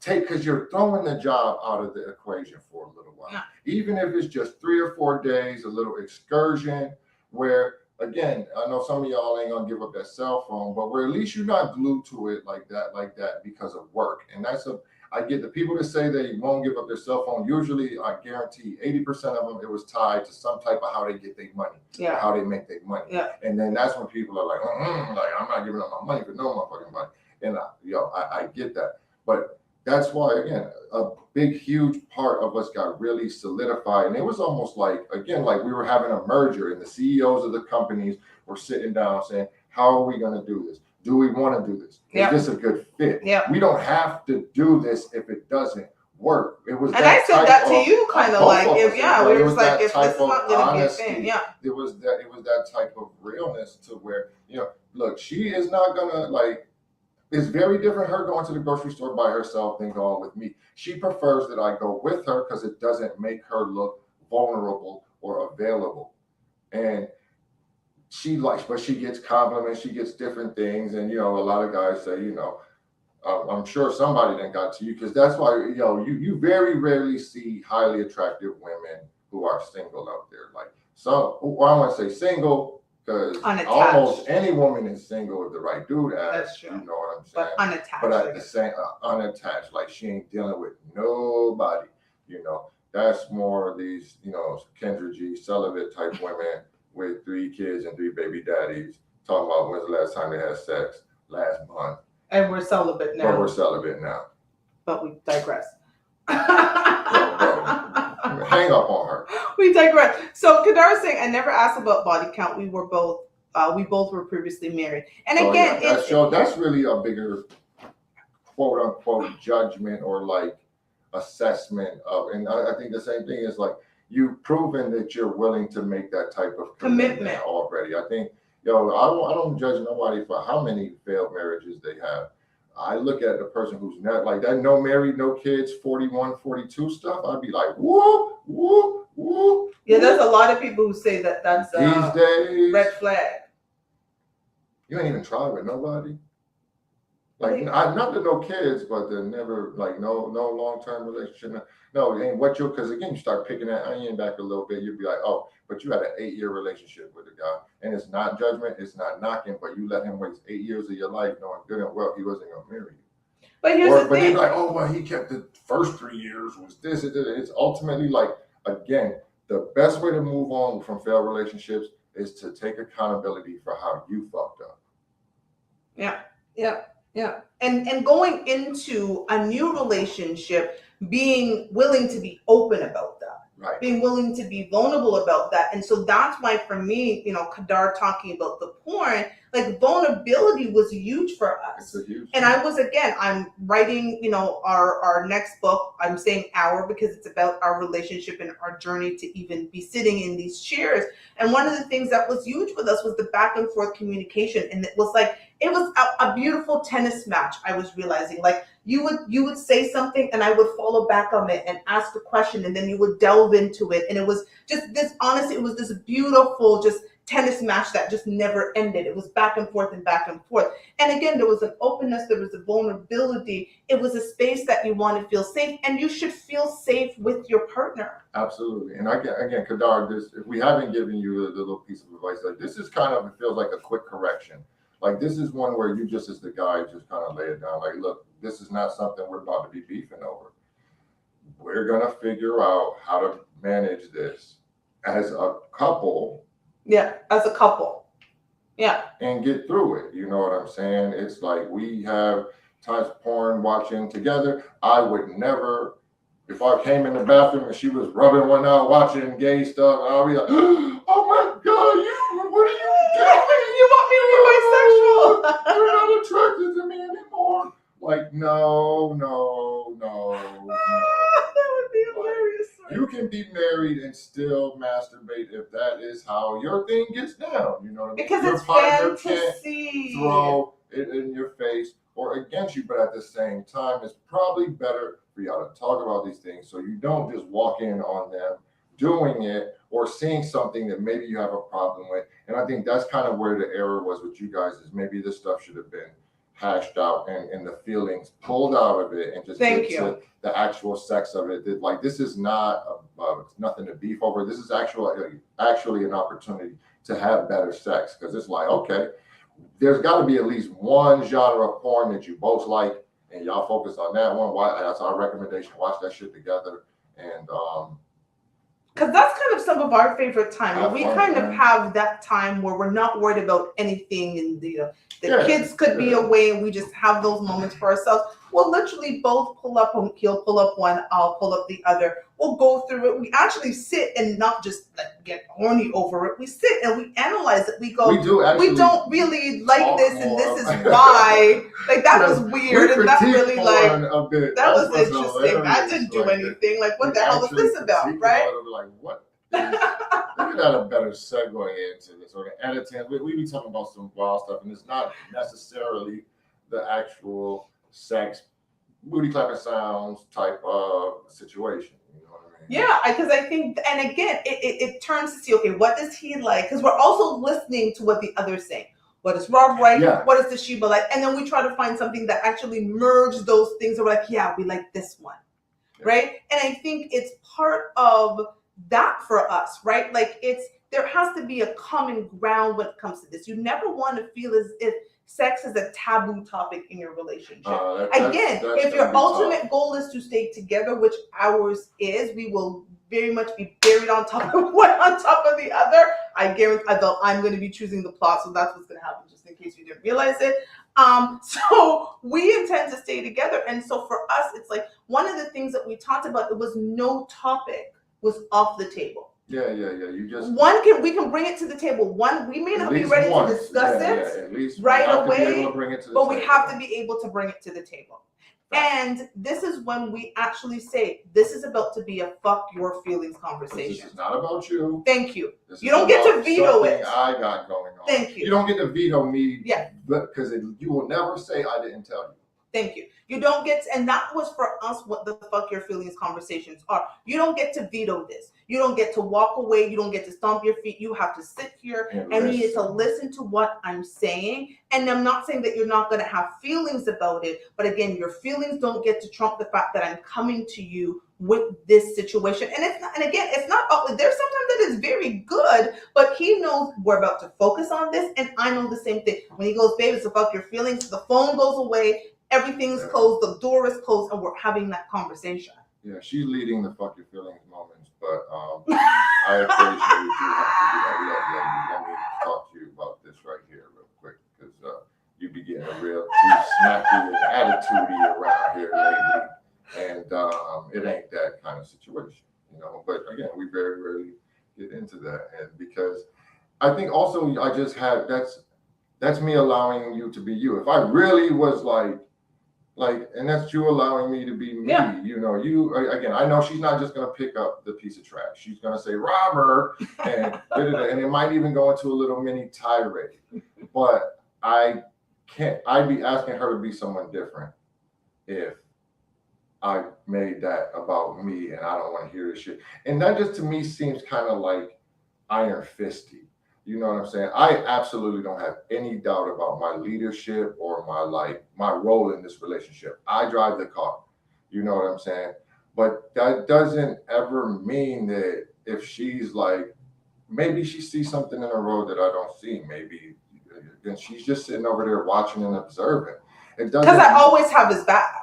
because you're throwing the job out of the equation for a little while, even if it's just 3 or 4 days, a little excursion where. Again, I know some of y'all ain't gonna give up that cell phone, but where at least you're not glued to it like that because of work. And I get the people that say they won't give up their cell phone. Usually, I guarantee 80% of them, it was tied to some type of how they get their money, how they make their money. Yeah. And then that's when people are like, I'm not giving up my money for no motherfucking money. And I get that, but that's why, again, a big, huge part of us got really solidified. And it was almost like, again, like we were having a merger, and the CEOs of the companies were sitting down saying, how are we going to do this? Do we want to do this? Is this a good fit? We don't have to do this if it doesn't work. It was, and I said that to you, kind of like, we were just like, if this is not going to be a thing, It was that type of realness to where, look, she is not going to it's very different her going to the grocery store by herself than going with me. She prefers that I go with her because it doesn't make her look vulnerable or available. And but she gets compliments, she gets different things. And, a lot of guys say, I'm sure somebody then got to you, because that's why, you very rarely see highly attractive women who are single out there. Like I want to say single, because almost any woman is single if the right dude asks. That's true. You know what I'm saying? But unattached. But at the same, unattached, like she ain't dealing with nobody. That's more of these, Kendra G, celibate type women with 3 kids and 3 baby daddies talking about when's the last time they had sex. Last month. And we're celibate now. But we digress. Hang up on her. We digress. So Kadar is saying, I never asked about body count. We both were previously married. And again, that's really a bigger quote unquote judgment or assessment of, and I think the same thing is you've proven that you're willing to make that type of commitment already. I think, I don't judge nobody for how many failed marriages they have. I look at the person who's not like that, no married, no kids, 41, 42 stuff. I'd be like, whoop, whoop, whoop. Yeah, there's a lot of people who say that that's these days red flag. You ain't even tried with nobody. Like, not that no kids, but they're never, like, no long-term relationship. No, it ain't what you, because again, you start picking that onion back a little bit, you'd be like, oh, but you had an 8-year relationship with a guy. And it's not judgment, it's not knocking, but you let him waste 8 years of your life knowing good and well he wasn't going to marry you. But here's the But thing. they're like, oh, well, he kept the first 3 years was this and that. It's ultimately like, again, the best way to move on from failed relationships is to take accountability for how you fucked up. Yeah. And going into a new relationship, being willing to be open about that. Right. Being willing to be vulnerable about that. And so that's why for me, Kadar talking about the porn, like vulnerability was huge for us. It's a huge and I'm writing, our next book. I'm saying our because it's about our relationship and our journey to even be sitting in these chairs. And one of the things that was huge with us was the back and forth communication. And it was a beautiful tennis match. I was realizing, like, you would say something and I would follow back on it and ask a question, and then you would delve into it. And it was just this, honestly, it was this beautiful just tennis match that just never ended. It was back and forth and back and forth. And again, there was an openness, there was a vulnerability. It was a space that you want to feel safe, and you should feel safe with your partner. Absolutely. And again, Kadar, if we haven't given you the little piece of advice, like this is kind of, it feels like a quick correction. Like this is one where you just as the guy just kind of lay it down. Like, look, this is not something we're about to be beefing over. We're going to figure out how to manage this as a couple. Yeah, as a couple. Yeah. And get through it. You know what I'm saying? It's like we have times porn watching together. I would never, if I came in the bathroom and she was rubbing one out watching gay stuff, I'll be like, oh my God, what are you doing? You want me to be bisexual? You're not attracted to me anymore. Like, no. That would be hilarious. You can be married and still masturbate if that is how your thing gets down. You know what I mean? Because your it's partner fantasy. can't throw it in your face or against you, but at the same time, it's probably better for y'all to talk about these things so you don't just walk in on them doing it or seeing something that maybe you have a problem with. And I think that's kind of where the error was with you guys, is maybe this stuff should have been hashed out and the feelings pulled out of it and just get to the actual sex of it. That, like, this is not nothing to beef over. This is actually an opportunity to have better sex, because it's like, okay, there's got to be at least one genre of porn that you both like and y'all focus on that one. That's our recommendation. Watch that shit together. And because that's kind of some of our favorite time. Where we kind of man. have that time where we're not worried about anything, and the kids could be away, and we just have those moments for ourselves. We'll literally both pull up. He'll pull up one, I'll pull up the other. We'll go through it. We actually sit and not just like get horny over it. We sit and we analyze it. We go, we don't really like this, and this is why. Like, that was weird, and that really that was interesting. I didn't do anything. Like, what the hell was this about, right? Like, what? We could have a better segue into this, or the editing. We be talking about some wild stuff, and it's not necessarily the actual sex, booty clapping sounds type of situation. You know what I mean? Yeah, because I think, and again, it turns to see, okay, what does he like? Because we're also listening to what the other's saying. What does Rob like? Yeah. What does the Sheba like? And then we try to find something that actually merges those things. And we're like, yeah, we like this one, right? And I think it's part of that for us, right? Like, there has to be a common ground when it comes to this. You never want to feel as if sex is a taboo topic in your relationship. Again, if your ultimate goal is to stay together, which ours is, we will very much be buried on top of one on top of the other. I guarantee, although I'm going to be choosing the plot, so that's what's going to happen, just in case you didn't realize it. So we intend to stay together. And so for us, it's like one of the things that we talked about, it was no topic was off the table. Yeah. You just we can bring it to the table. We may not be ready to discuss it at least right away, but we have to table. be able to bring it to the table. And this is when we actually say, this is about to be a fuck your feelings conversation. This is not about you. Thank you. You don't get to veto it. I got going on. Thank you. You don't get to veto me. Yeah. Because you will never say I didn't tell you. Thank you. You don't get to, and that was for us what the fuck your feelings conversations are. You don't get to veto this. You don't get to walk away. You don't get to stomp your feet. You have to sit here and you need to listen to what I'm saying. And I'm not saying that you're not going to have feelings about it, but again, your feelings don't get to trump the fact that I'm coming to you with this situation. And it's not, and again, it's not, there's sometimes that is very good, but he knows we're about to focus on this, and I know the same thing. When he goes, babe, it's about your feelings, the phone goes away, everything's closed, the door is closed, and we're having that conversation. Yeah, she's leading the fuck your feelings moments, but I appreciate you have to do that. Let me talk to you about this right here real quick, because you be getting a real too snappy and attitude around here lately. And it ain't that kind of situation, you know. But again, we very rarely get into that, and because I think also I just had that's me allowing you to be you. If I really was like, and that's you allowing me to be me. Yeah. You know, you again. I know she's not just gonna pick up the piece of trash. She's gonna say Robert, and and it might even go into a little mini tirade. But I can't. I'd be asking her to be someone different if I made that about me, and I don't want to hear this shit. And that just to me seems kind of like iron fisty. You know what I'm saying? I absolutely don't have any doubt about my leadership or my role in this relationship. I drive the car. You know what I'm saying? But that doesn't ever mean that if she's like, maybe she sees something in the road that I don't see, maybe then she's just sitting over there watching and observing. Because I always have his back.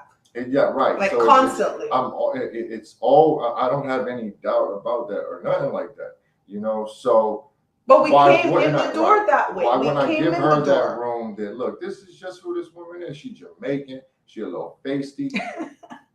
Yeah, right. Like so constantly. It's all. I don't have any doubt about that or nothing like that. You know. So. But we came in the door that way. Why would I give her that room? That look, this is just who this woman is. She's Jamaican. She a little feisty.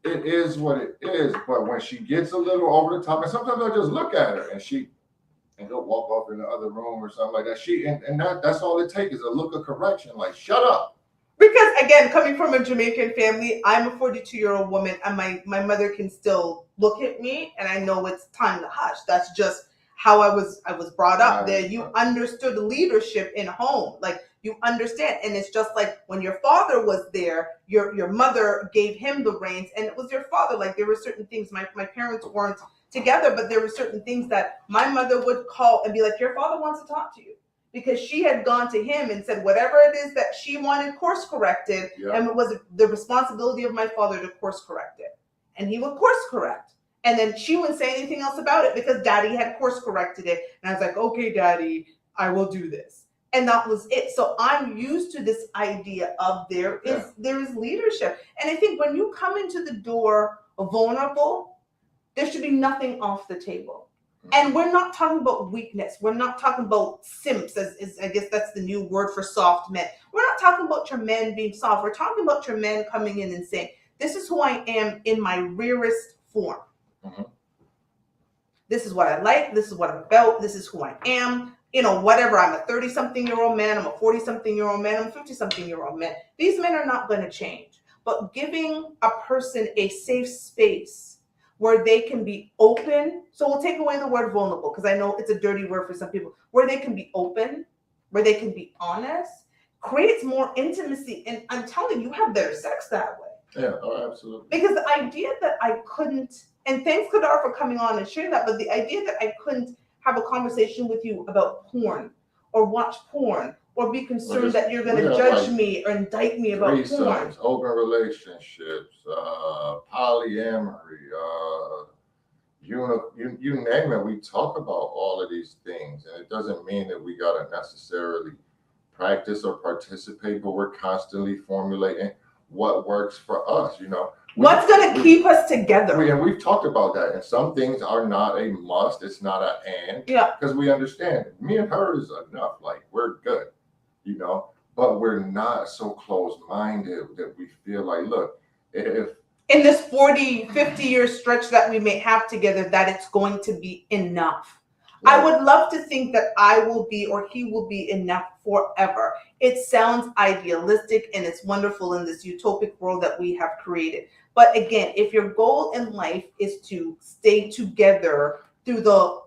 It is what it is. But when she gets a little over the top, and sometimes I just look at her and go walk off in the other room or something like that. And that's all it takes is a look of correction. Like, shut up. Because again, coming from a Jamaican family, I'm a 42-year-old woman, and my mother can still look at me, and I know it's time to hush. That's just how I was brought up. There, you understood leadership in home, like you understand, and it's just like when your father was there, your mother gave him the reins, and it was your father. Like there were certain things. My parents weren't together, but there were certain things that my mother would call and be like, "Your father wants to talk to you." Because she had gone to him and said whatever it is that she wanted course corrected, and it was the responsibility of my father to course correct it. And he would course correct. And then she wouldn't say anything else about it because daddy had course corrected it. And I was like, okay, daddy, I will do this. And that was it. So I'm used to this idea of there is leadership. And I think when you come into the door vulnerable, there should be nothing off the table. And we're not talking about weakness. We're not talking about simps, as I guess that's the new word for soft men. We're not talking about your men being soft. We're talking about your men coming in and saying, this is who I am in my rarest form. Mm-hmm. This is what I like. This is what I'm about. This is who I am. You know, whatever. I'm a 30-something-year-old man. I'm a 40-something-year-old man. I'm a 50-something-year-old man. These men are not going to change. But giving a person a safe space where they can be open. So we'll take away the word vulnerable because I know it's a dirty word for some people. Where they can be open, where they can be honest, creates more intimacy. And I'm telling you, you have better sex that way. Yeah, oh, absolutely. Because the idea that I couldn't, and thanks Kadar for coming on and sharing that, but the idea that I couldn't have a conversation with you about porn or watch porn or be concerned that you're going to judge me or indict me about porn. Open relationships, polyamory, you name it. We talk about all of these things, and it doesn't mean that we got to necessarily practice or participate, but we're constantly formulating what works for us, you know. What's going to keep us together? We've talked about that, and some things are not a must. It's not an and. Yeah. Because we understand it. Me and her is enough. Like, we're good, you know. But we're not so close-minded that we feel like, look, if in this 40, 50-year stretch that we may have together, that it's going to be enough. Right. I would love to think that I will be or he will be enough forever. It sounds idealistic and it's wonderful in this utopic world that we have created. But again, if your goal in life is to stay together through the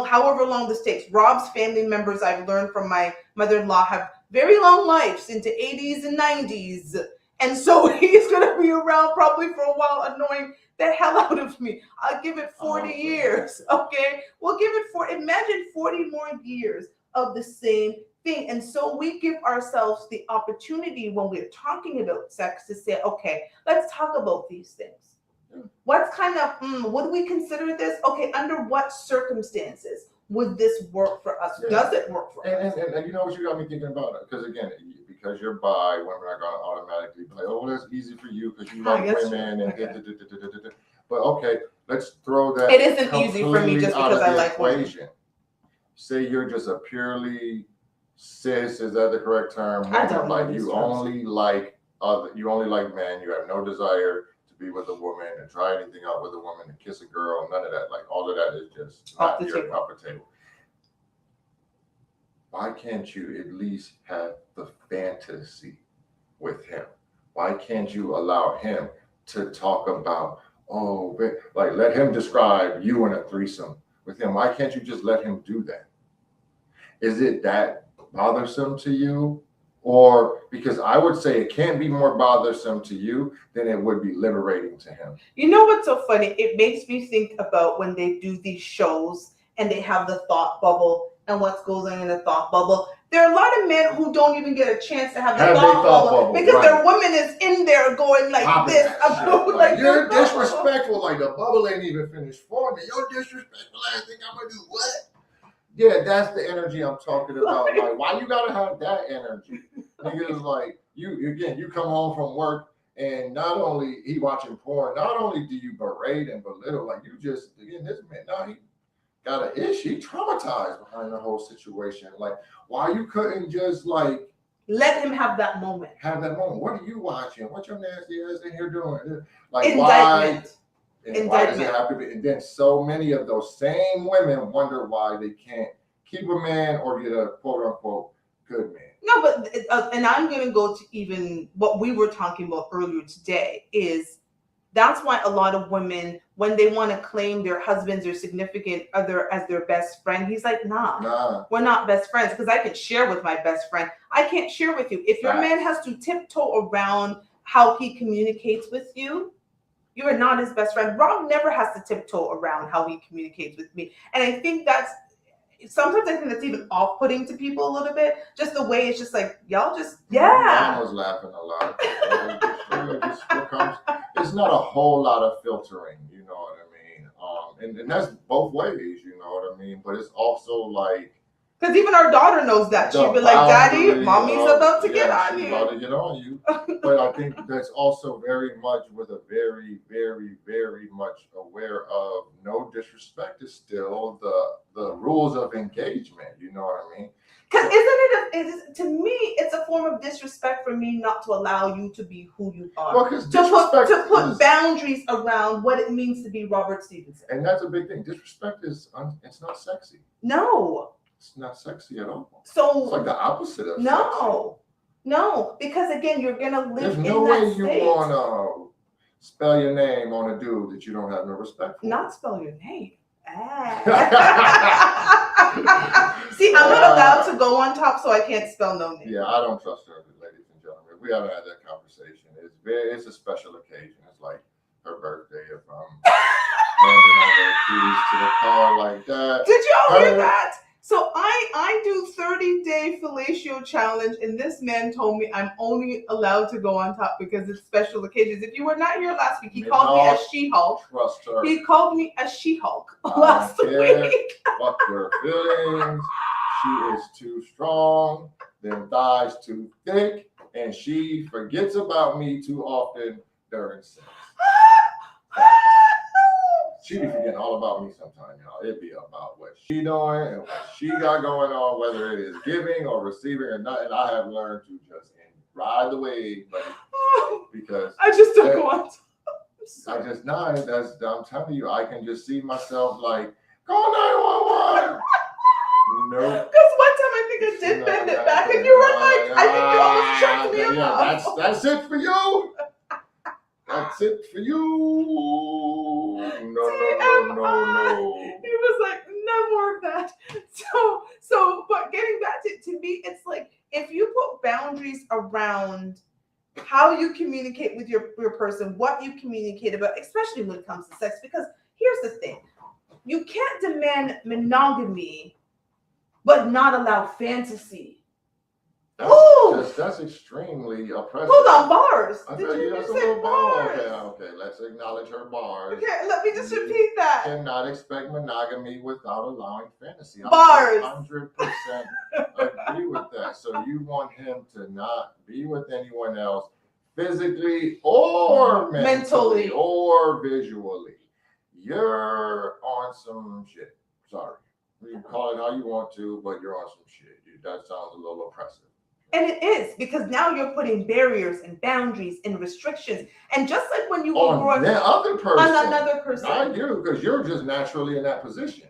however long this takes. Rob's family members, I've learned from my mother-in-law, have very long lives into 80s and 90s. And so he's going to be around probably for a while, annoying the hell out of me. I'll give it 40 years, okay? We'll give it imagine 40 more years of the same thing. And so we give ourselves the opportunity when we're talking about sex to say, okay, let's talk about these things. What's kind of, would we consider this? Okay, under what circumstances would this work for us? Yeah. Does it work for us? And you know what you got me thinking about? Because again, because you're bi, women are going to automatically be like, oh, well, that's easy for you because you love women. And okay. But okay, let's throw that. It isn't easy for me just because I like equation. Women. Say you're just a purely cis, is that the correct term? I don't like you only like you only like men. You have no desire to be with a woman and try anything out with a woman and kiss a girl. None of that. Like all of that is just not your cup of table. Why can't you at least have the fantasy with him? Why can't you allow him to talk about, like let him describe you in a threesome with him? Why can't you just let him do that? Is it that bothersome to you? Or because I would say it can't be more bothersome to you than it would be liberating to him. You know what's so funny? It makes me think about when they do these shows and they have the thought bubble and what goes on in the thought bubble. There are a lot of men who don't even get a chance to have the thought bubble because their woman is in there going like popping this. Like you're disrespectful. Like the bubble ain't even finished forming. You're disrespectful. I think I'm gonna do what? Yeah, that's the energy I'm talking about. Like, why you gotta have that energy? Niggas like you come home from work and not only he watching porn, not only do you berate and belittle, like you just this man, now he got an issue, traumatized behind the whole situation. Like, why you couldn't just like let him have that moment? Have that moment. What are you watching? What your nasty ass in here doing? Like Indictment. Why does it have to be? And then so many of those same women wonder why they can't keep a man or get a quote unquote good man. No, but and I'm going to go to even what we were talking about earlier today is that's why a lot of women, when they want to claim their husbands or significant other as their best friend, he's like, nah, we're not best friends because I can share with my best friend. I can't share with you. If your man has to tiptoe around how he communicates with you, you are not his best friend. Rob never has to tiptoe around how he communicates with me. And I think that's, sometimes I think that's even off-putting to people a little bit. Just the way it's just like, y'all just, Mom was laughing a lot. It's not a whole lot of filtering, you know what I mean? And that's both ways, you know what I mean? But it's also like, because even our daughter knows that. She'd be like, Daddy, Mommy's about to get on you. About to get on you. But I think that's also very much with a very, very, very much aware of no disrespect is still the rules of engagement. You know what I mean? Because to me, it's a form of disrespect for me not to allow you to be who you are. Well, to put boundaries around what it means to be Robert Stevenson. And that's a big thing. Disrespect it's not sexy. No. It's not sexy at all. So it's like the opposite of sexy. No, because again, you're gonna live in that state. There's no way you want to spell your name on a dude that you don't have no respect for. Not spell your name. See, I'm not allowed to go on top, so I can't spell no name. Yeah, I don't trust her, ladies and gentlemen. We haven't had that conversation. It's a special occasion. It's like her birthday if I'm handing over the keys to the car like that. Did y'all hear that? So I do 30-day fellatio challenge, and this man told me I'm only allowed to go on top because it's special occasions. If you were not here last week, he called me a She-Hulk. Trust her. He called me a She-Hulk last week. Fuck your feelings. She is too strong, them thighs too thick, and she forgets about me too often during sex. She be forgetting all about me sometimes, y'all. It'd be about what she doing and what she got going on, whether it is giving or receiving or not. And I have learned to just ride the wave, buddy, because I just don't go on. I'm telling you, I can just see myself like, call 911. Nope. Because one time I think I did bend it back, and you were like, I think you almost choked me up. That's it for you. That's it for you. No. He was like, no more of that. So, but getting back to me, it's like, if you put boundaries around how you communicate with your person, what you communicate about, especially when it comes to sex. Because here's the thing, you can't demand monogamy but not allow fantasy. That's extremely oppressive. Hold on, bars. I Did feel you that's a say little bars? Okay. Let's acknowledge her bars. Okay, let me just repeat that. Cannot expect monogamy without allowing fantasy. Bars. 100% agree with that. So you want him to not be with anyone else physically or mentally or visually. You're on some shit. Sorry. You can call it how you want to, but you're on some shit. That sounds a little oppressive. And it is, because now you're putting barriers and boundaries and restrictions. And just like when you were on that other person, on another person, not you, because you're just naturally in that position.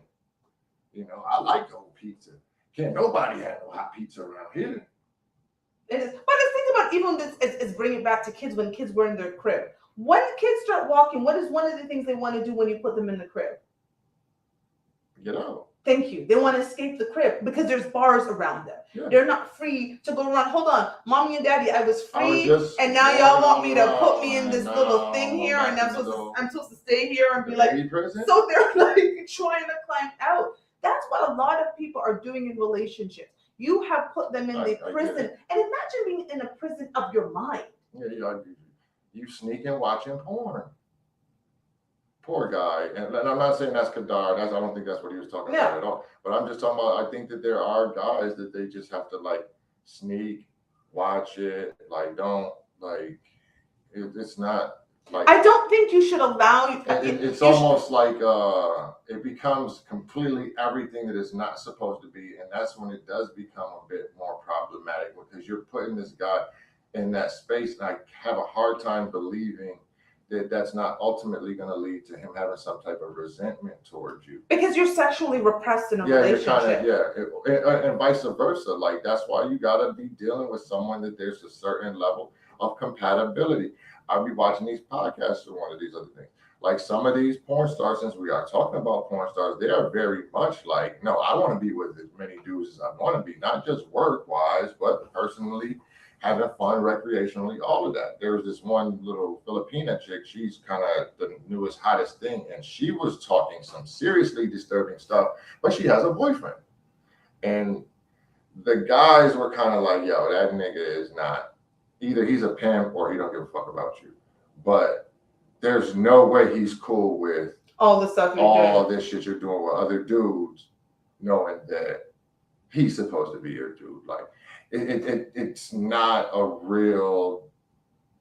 You know, I like cold pizza. Can't nobody have no hot pizza around here. It is. But let's think about even this is bringing it back to kids when kids were in their crib. When kids start walking, what is one of the things they want to do when you put them in the crib? Get out. Thank you. They want to escape the crib because there's bars around them. Yeah. They're not free to go around. Hold on, mommy and daddy, I was free, and now y'all want me to put me in this little thing here, and I'm supposed to stay here and be like, prison? So they're like trying to climb out. That's what a lot of people are doing in relationships. You have put them in the prison, and imagine being in a prison of your mind. Yeah, you sneaking watching porn. Poor guy, and I'm not saying that's Kadar. I don't think that's what he was talking about at all. But I'm just talking about. I think that there are guys that they just have to like sneak, watch it. Like don't like. It's not like. I don't think you should allow. It's almost like it becomes completely everything that it's not supposed to be, and that's when it does become a bit more problematic because you're putting this guy in that space, and I have a hard time believing that that's not ultimately going to lead to him having some type of resentment towards you. Because you're sexually repressed in a relationship. And vice versa. Like, that's why you got to be dealing with someone that there's a certain level of compatibility. I'll be watching these podcasts or one of these other things. Like some of these porn stars, since we are talking about porn stars, they are very much like, no, I want to be with as many dudes as I want to be, not just work-wise, but personally, having fun recreationally, all of that. There was this one little Filipina chick, she's kind of the newest, hottest thing, and she was talking some seriously disturbing stuff, but she has a boyfriend. And the guys were kind of like, yo, that nigga is not, either he's a pimp or he don't give a fuck about you. But there's no way he's cool with all the stuff this shit you're doing with other dudes, knowing that he's supposed to be your dude. Like, it's not a real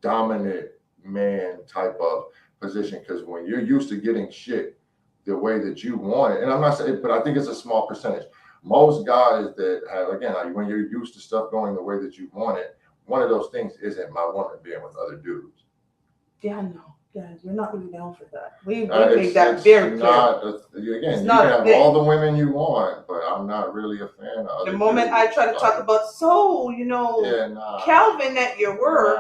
dominant man type of position, because when you're used to getting shit the way that you want it, and I'm not saying, but I think it's a small percentage. Most guys that have, again, like when you're used to stuff going the way that you want it, one of those things isn't my woman being with other dudes. Yeah, I know. Yeah, you're not really down for that. We made that very clear. Again, you can have all the women you want, but I'm not really a fan of other the moment dudes. I try to talk about, Calvin at your work,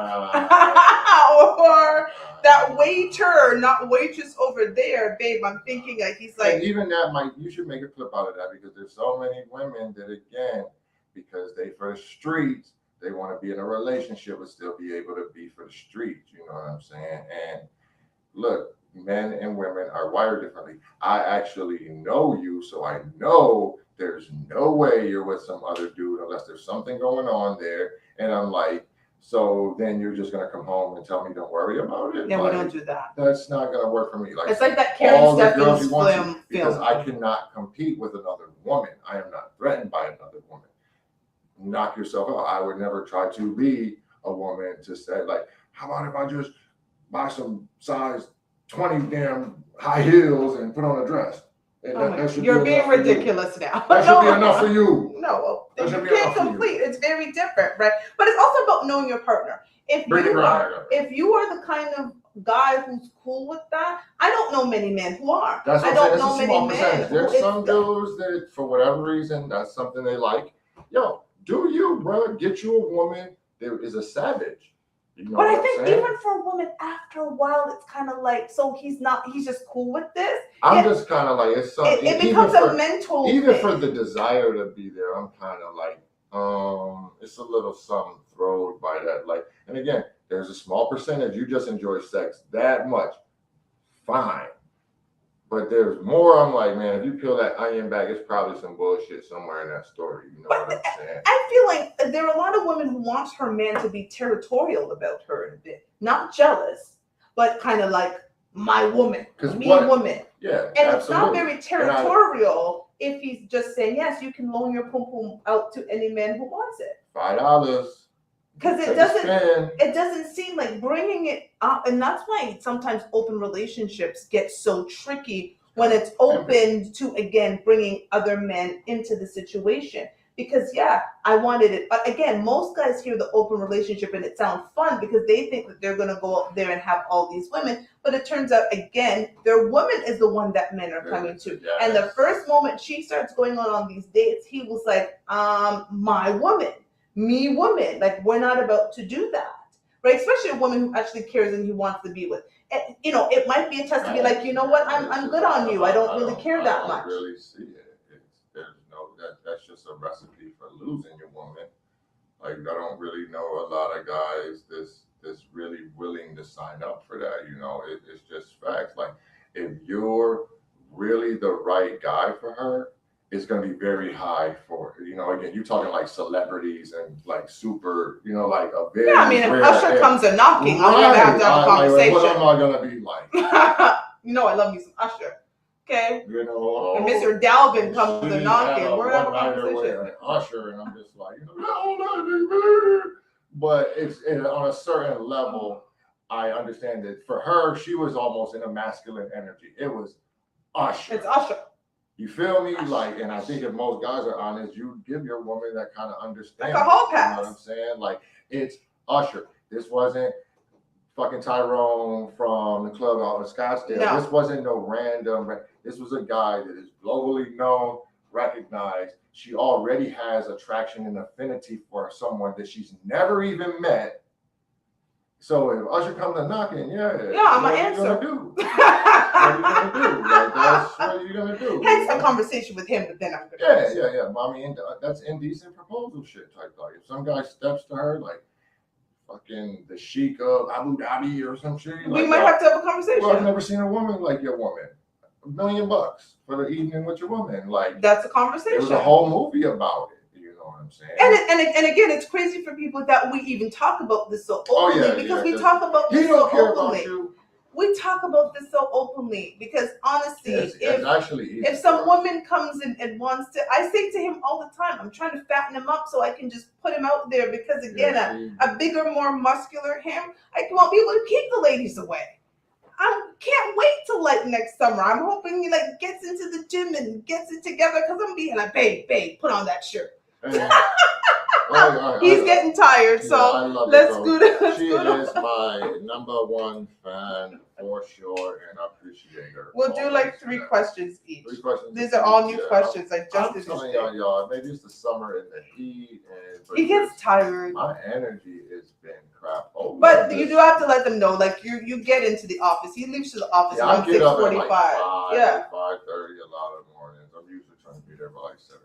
or that waiter, not waitress over there, babe, I'm thinking like he's like. And even that you should make a clip out of that, because there's so many women that, again, because they for the streets, they want to be in a relationship but still be able to be for the streets. You know what I'm saying? And look, men and women are wired differently. I actually know you, so I know there's no way you're with some other dude unless there's something going on there. And I'm like, so then you're just gonna come home and tell me don't worry about it? Yeah, we don't do that. That's not gonna work for me. Like, it's like that Karen Steffens film. Because I cannot compete with another woman. I am not threatened by another woman. Knock yourself out. I would never try to be a woman to say, like, how about if I just buy some size 20 damn high heels and put on a dress? And you're being ridiculous now. That should be enough for you. No, you can't complete. It's very different, right? But it's also about knowing your partner. If you are the kind of guy who's cool with that, I don't know many men who are. I don't know many men. There's some dudes that, for whatever reason, that's something they like. Yo, do you, bro? Get you a woman that is a savage. You know, but I think even for a woman, after a while, it's kind of like, so he's just cool with this. I'm just kind of like, it becomes a mental. Even for the desire to be there, I'm kind of like, it's a little something thrown by that. Like, and again, There's a small percentage you just enjoy sex that much. Fine. But there's more. I'm like, man, if you peel that onion back, it's probably some bullshit somewhere in that story. You know what I'm saying? I feel like there are a lot of women who want her man to be territorial about her a bit, not jealous, but kind of like my woman, woman. Yeah, and absolutely. It's not very territorial if he's just saying, yes, you can loan your pum pum out to any man who wants it. $5. Because it doesn't seem like bringing it up, and that's why sometimes open relationships get so tricky when it's open to, again, bringing other men into the situation. Because yeah, I wanted it. Again, most guys hear the open relationship and it sounds fun because they think that they're gonna go out there and have all these women. But it turns out, again, their woman is the one that men are coming to. Yes. And the first moment she starts going on these dates, he was like, my woman. Me woman, like we're not about to do that, right? Especially a woman who actually cares and who wants to be with. And, you know, it might be a test to be like, you know what, I'm good on you. I don't really care that much. I don't really see it. There's no that's just a recipe for losing your woman. Like I don't really know a lot of guys that's really willing to sign up for that. You know, it's just facts. Like if you're really the right guy for her, it's going to be very high for, you know, again, you're talking like celebrities and like super, you know, like a very. Yeah, I mean, if Usher comes a knocking, I'm going to have a conversation. What am I going to be like? You know, I love me some Usher. Okay. You know, and Mr. Dalvin comes a knocking. We're having a conversation. With Usher, and I'm just like, you know, but it's on a certain level. I understand that for her, she was almost in a masculine energy. It was Usher. It's Usher. You feel me? Like, and I think if most guys are honest, you give your woman that kind of understanding. Like a hall pass. You know what I'm saying? Like, it's Usher. This wasn't fucking Tyrone from the club out in Scottsdale. No. This wasn't no random. This was a guy that is globally known, recognized. She already has attraction and affinity for someone that she's never even met. So if Usher comes to knocking, I'm gonna answer. What are you gonna do? Like, that's what you're gonna do. Hence a conversation with him, but then I'm gonna. Yeah. I mean, that's indecent proposal shit type thing. If some guy steps to her like fucking the Sheik of Abu Dhabi or some shit, we might have to have a conversation. Well, I've never seen a woman like your woman. $1 million for the evening with your woman. Like that's a conversation. There was a whole movie about it. What I'm saying. And again, it's crazy for people that we even talk about this so openly because we talk about this so openly. We talk about this so openly because honestly, if some woman comes in and wants to, I say to him all the time, I'm trying to fatten him up so I can just put him out there because again, a bigger, more muscular him, I want people to keep the ladies away. I can't wait till like next summer. I'm hoping he like gets into the gym and gets it together because I'm being like, babe, put on that shirt. He's getting tired, so let's do this. She is my number one fan for sure, and I appreciate her. We'll do like 3 questions each. 3 questions. These are all new questions. I just I'm telling y'all, maybe it's the summer and the heat, and he gets tired. My energy has been crap. But you do have to let them know, like you get into the office. He leaves to the office around 6:45. Like 5:30 a lot of mornings. I'm usually trying to be there by like 7:30.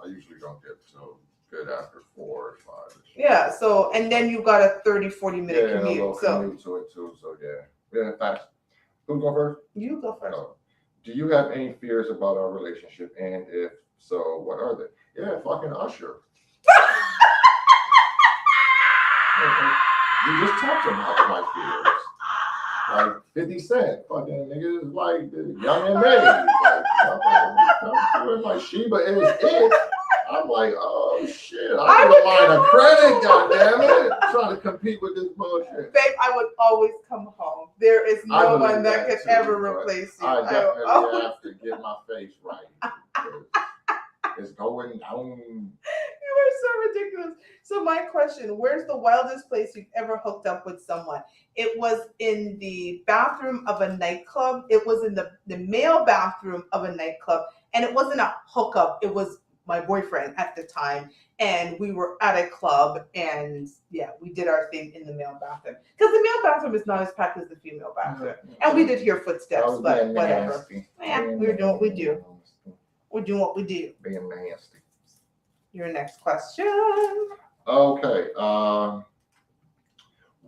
I usually don't get so good after 4 or 5. Yeah, so and then you got a 30-40 minute commute. Commute to it too. So yeah, fast. Who go first? You go first. Do you have any fears about our relationship? And if so, what are they? Yeah, fucking Usher. We just talked about my fears. Like 50 Cent, fucking niggas like Young and May. Like Sheba is it. I'm like, oh shit, I need a line of credit, goddammit. Trying to compete with this bullshit. Babe, I would always come home. There is no one that could ever replace you. I definitely have to get my face right. It's going down. You are so ridiculous. So my question, where's the wildest place you've ever hooked up with someone? It was in the bathroom of a nightclub. It was in the male bathroom of a nightclub. And it wasn't a hookup. It was my boyfriend at the time. And we were at a club. And yeah, we did our thing in the male bathroom. Because the male bathroom is not as packed as the female bathroom. And we did hear footsteps, but whatever. Yeah, we're doing what we do. We're doing what we do. Being nasty. Your next question. Okay.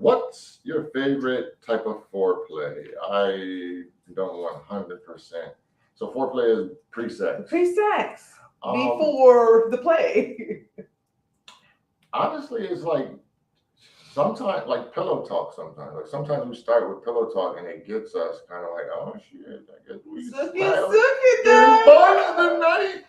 What's your favorite type of foreplay? I don't 100%. So foreplay is pre-sex. Pre-sex, Um, before the play. Honestly, it's like sometimes like pillow talk. Sometimes, like sometimes we start with pillow talk, and it gets us kind of like, oh shit, I guess we Suki, smile. suki, Getting dog. buns tonight.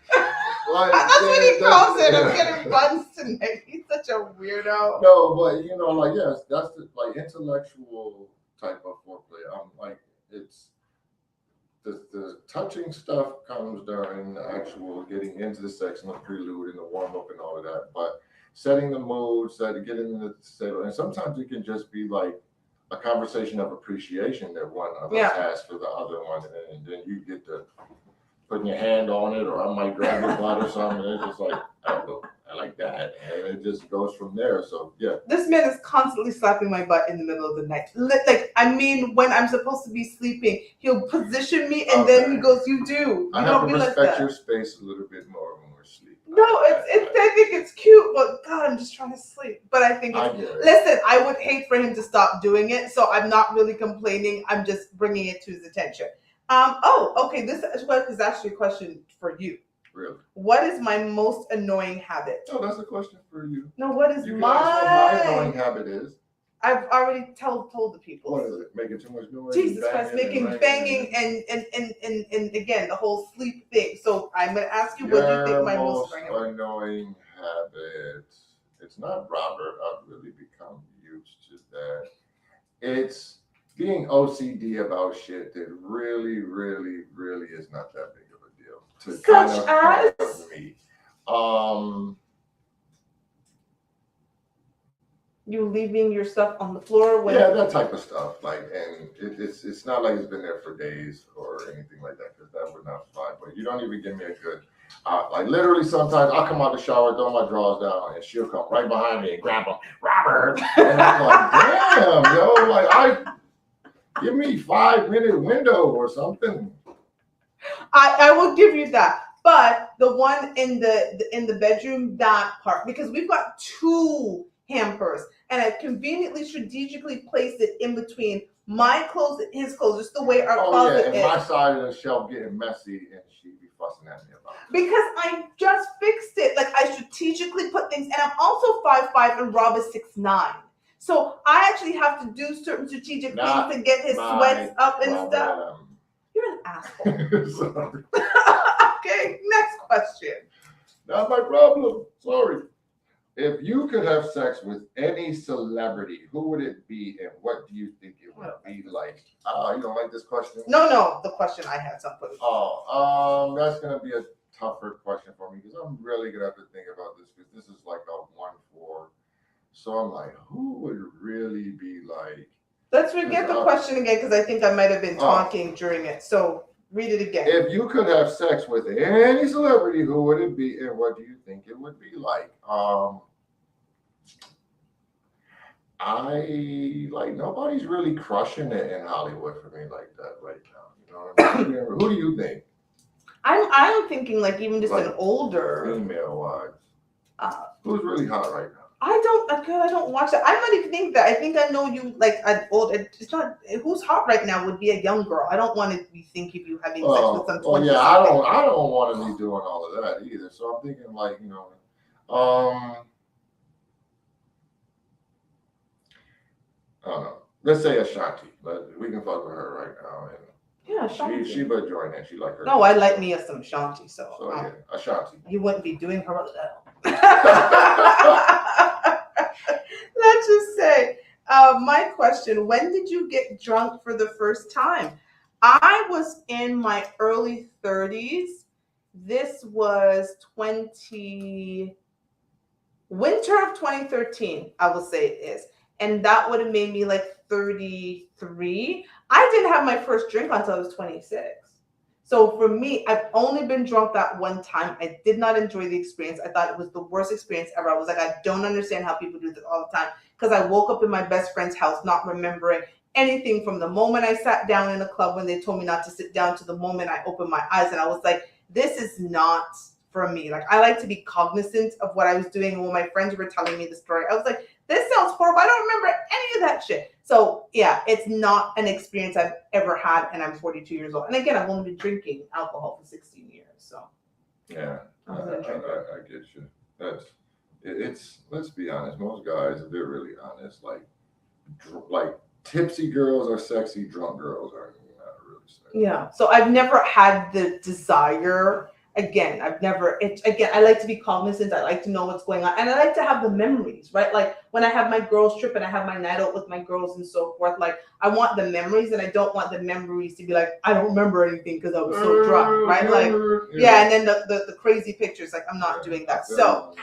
Like That's what he yeah, calls it. I'm that's- getting buns tonight. He's such a weirdo. No, but you know, like yes, that's the like intellectual type of foreplay. I'm like it's the touching stuff comes during the actual getting into the sex and the prelude and the warm up and all of that. But setting the mood, getting into the table, and sometimes it can just be like a conversation of appreciation that one of us Yeah. has for the other one, and then you get to putting your hand on it, or I might grab your butt or something, and it's just like, oh, I like that, and it just goes from there. So yeah, This man is constantly slapping my butt in the middle of the night. Like, I mean, when I'm supposed to be sleeping, he'll position me and then he Okay. goes, "You do. You I have don't to be like respect that." your space a little bit more when we're sleeping. No, I think it's cute, but God, I'm just trying to sleep. But I think I it's. get it. Listen, I would hate for him to stop doing it, so I'm not really complaining. I'm just bringing it to his attention. Oh, okay. This is actually a question for you. Really? What is my most annoying habit? Oh, that's a question for you. No, what is You can ask what my annoying mine? habit is. I've already told the people. What is it? Making too much noise? Jesus Christ, making banging and and again the whole sleep thing. So I'm gonna ask you, what do you think my most annoying habit? It's not Robert. I've really become used to that. It's being OCD about shit that really, really, really is not that big of a deal. To Such kind of as? me. You leaving your stuff on the floor when Yeah, that type of stuff. Like, and it's not like it's been there for days or anything like that, because that would not fly. But you don't even give me a good, like literally sometimes I'll come out the shower, throw my drawers down, and she'll come right behind me and grab them, Robert. And I'm like, damn, yo, like give me 5 minute window or something. I will give you that. But the one in the bedroom, that part, because we've got two hampers, and I've conveniently strategically placed it in between my clothes and his clothes, just the way our closet and is. my side of the shelf getting messy, and she'd be fussing at me about it. Because I just fixed it. Like, I strategically put things, and I'm also 5'5" and Rob is 6'9". So I actually have to do certain strategic things to get his sweats up and stuff. You're an asshole. Sorry. Okay, next question. Not my problem. Sorry. If you could have sex with any celebrity, who would it be, and what do you think it would be like? You don't like this question? No, the question I had something. Oh, that's gonna be a tougher question for me, because I'm really gonna have to think about this, because this is like a 1-4. So I'm like, who would really be like? Let's get the question again, because I think I might have been talking during it. So read it again. If you could have sex with any celebrity, who would it be, and what do you think it would be like? Nobody's really crushing it in Hollywood for me like that right now. You know what I mean? Who do you think? I'm thinking like even just like an older female wise. Who's really hot right now? I don't watch that. I'm not even thinking that. I think I know you like an old. It's not who's hot right now would be a young girl. I don't want to be thinking of you having sex with some 20. Yeah, I don't want to be doing all of that either. So I'm thinking like, I don't know. Let's say Ashanti. We can fuck with her right now. And yeah, Ashanti. She would join in. She like her. No, I like me some Ashanti. So yeah, Ashanti. You wouldn't be doing her alone. Let's just say, my question, when did you get drunk for the first time? I was in my early 30s. This was winter of 2013, I will say it is. And that would have made me like 33. I didn't have my first drink until I was 26. So for me, I've only been drunk that one time. I did not enjoy the experience. I thought it was the worst experience ever. I was like, I don't understand how people do this all the time. Because I woke up in my best friend's house not remembering anything from the moment I sat down in a club when they told me not to sit down to the moment I opened my eyes. And I was like, this is not for me. Like, I like to be cognizant of what I was doing. And when my friends were telling me the story, I was like, this sounds horrible. I don't remember any of that that shit. So yeah, it's not an experience I've ever had, and I'm 42 years old. And again, I've only been drinking alcohol for 16 years. So Yeah, I was gonna drink it. I get you. It's let's be honest. Most guys, if they're really honest, like tipsy girls are sexy, drunk girls are not really sexy. Yeah. So I've never had the desire. Again, I like to be cognizant. I like to know what's going on. And I like to have the memories, right? Like when I have my girls trip and I have my night out with my girls and so forth, like I want the memories, and I don't want the memories to be like, I don't remember anything because I was so drunk, right? Like, yeah. And then the crazy pictures, like I'm not doing that. So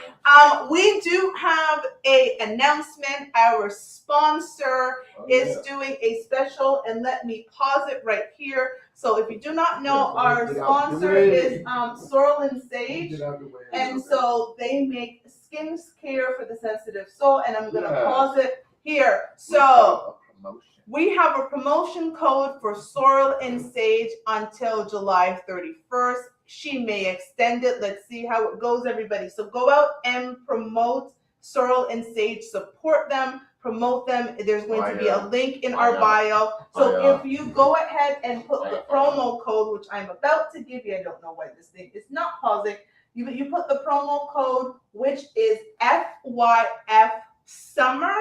we do have a announcement. Our sponsor is doing a special, and let me pause it right here. So if you do not know, our sponsor is Sorrel and Sage, and so they make skin care for the sensitive soul, and I'm going to pause it here. So we have a promotion code for Sorrel and Sage until July 31st. She may extend it. Let's see how it goes, everybody. So go out and promote Sorrel and Sage. Support them. Promote them. There's going to be a link in our bio. So if you go ahead and put the promo code, which I'm about to give you, I don't know why this thing is not pausing. You put the promo code, which is FYF Summer.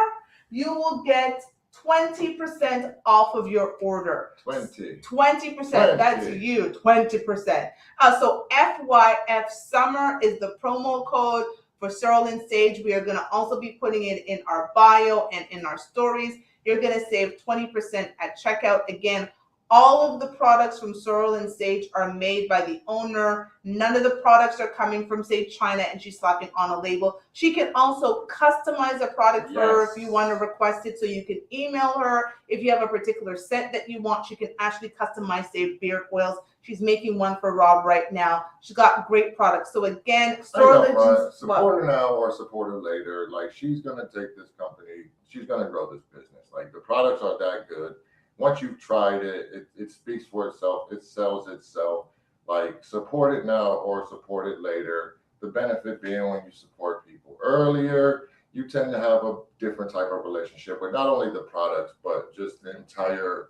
You will get 20% off of your order. 20%. That's you. 20%. So FYF Summer is the promo code for Sorrel and Sage. We are going to also be putting it in our bio and in our stories. You're going to save 20% at checkout. Again, all of the products from Sorrel and Sage are made by the owner. None of the products are coming from, say, China, and she's slapping on a label. She can also customize a product for her if you want to request it. So you can email her. If you have a particular scent that you want, she can actually customize, say, beard oils. She's making one for Rob right now. She's got great products. So again, support her now or support her later. Like, she's going to take this company. She's going to grow this business. Like, the products are that good. Once you've tried it, it speaks for itself. It sells itself. Like, support it now or support it later. The benefit being when you support people earlier, you tend to have a different type of relationship with not only the products, but just the entire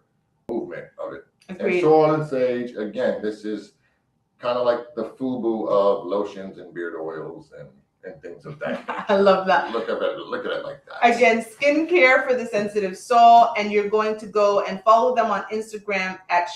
movement of it. Agreed. And Sorrel and Sage, again, this is kind of like the FUBU of lotions and beard oils and things of that. I love that. Look at it like that. Again, skincare for the sensitive soul, and you're going to go and follow them on Instagram at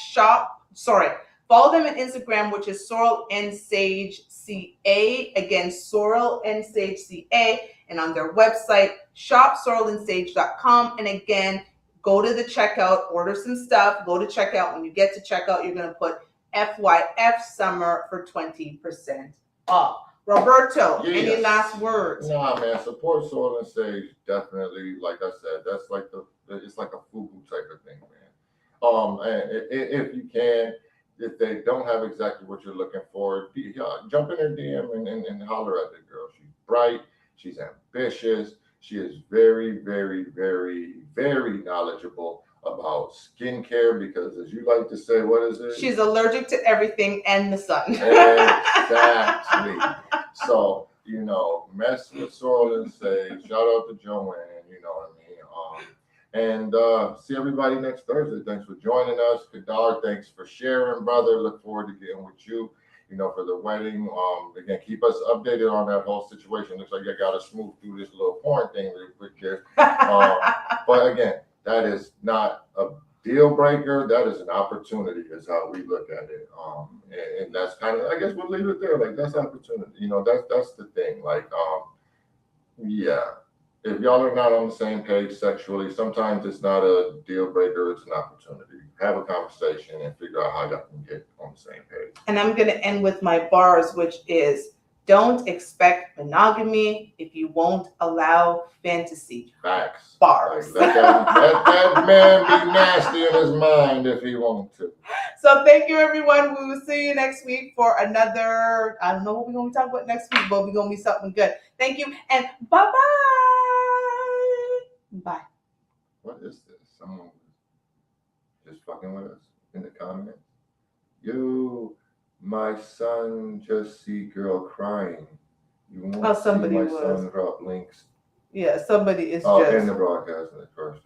follow them on Instagram, which is Sorrel and Sage CA. Again, Sorrel and Sage CA, and on their website, shopsorrelandsage.com. And again, go to the checkout, order some stuff, go to checkout. When you get to checkout, you're going to put FYF Summer for 20% off. Roberto, any last words? Nah, man, support Sorrel and Sage, definitely. Like I said, that's like it's like a FUBU type of thing, man. And if you can, if they don't have exactly what you're looking for, jump in her DM and holler at the girl. She's bright, she's ambitious, she is very, very, very, very knowledgeable about skincare, because, as you like to say, what is it? She's allergic to everything and the sun. Exactly. So, mess with Sorrel and Sage. Shout out to Joanne, you know what I mean? And see everybody next Thursday. Thanks for joining us. Kadar, thanks for sharing, brother. Look forward to getting with you, for the wedding. Again, keep us updated on that whole situation. Looks like I got to smooth through this little porn thing real quick here. But again, that is not a deal breaker. That is an opportunity, is how we look at it. And that's kind of, I guess we'll leave it there. Like, that's opportunity. That's the thing. Like, yeah. If y'all are not on the same page sexually, sometimes it's not a deal breaker, it's an opportunity. Have a conversation and figure out how y'all can get on the same page. And I'm going to end with my bars, which is, don't expect monogamy if you won't allow fantasy. Facts. Bars. Like, let that man be nasty in his mind if he wants to. So thank you, everyone. We will see you next week for another, I don't know what we're going to talk about next week, but we're going to be something good. Thank you, and bye-bye. Bye. What is this? Someone just fucking with us in the comments. Yo, my son just see girl crying. You want to see my son drop links? Yeah, somebody is just in the broadcast at first.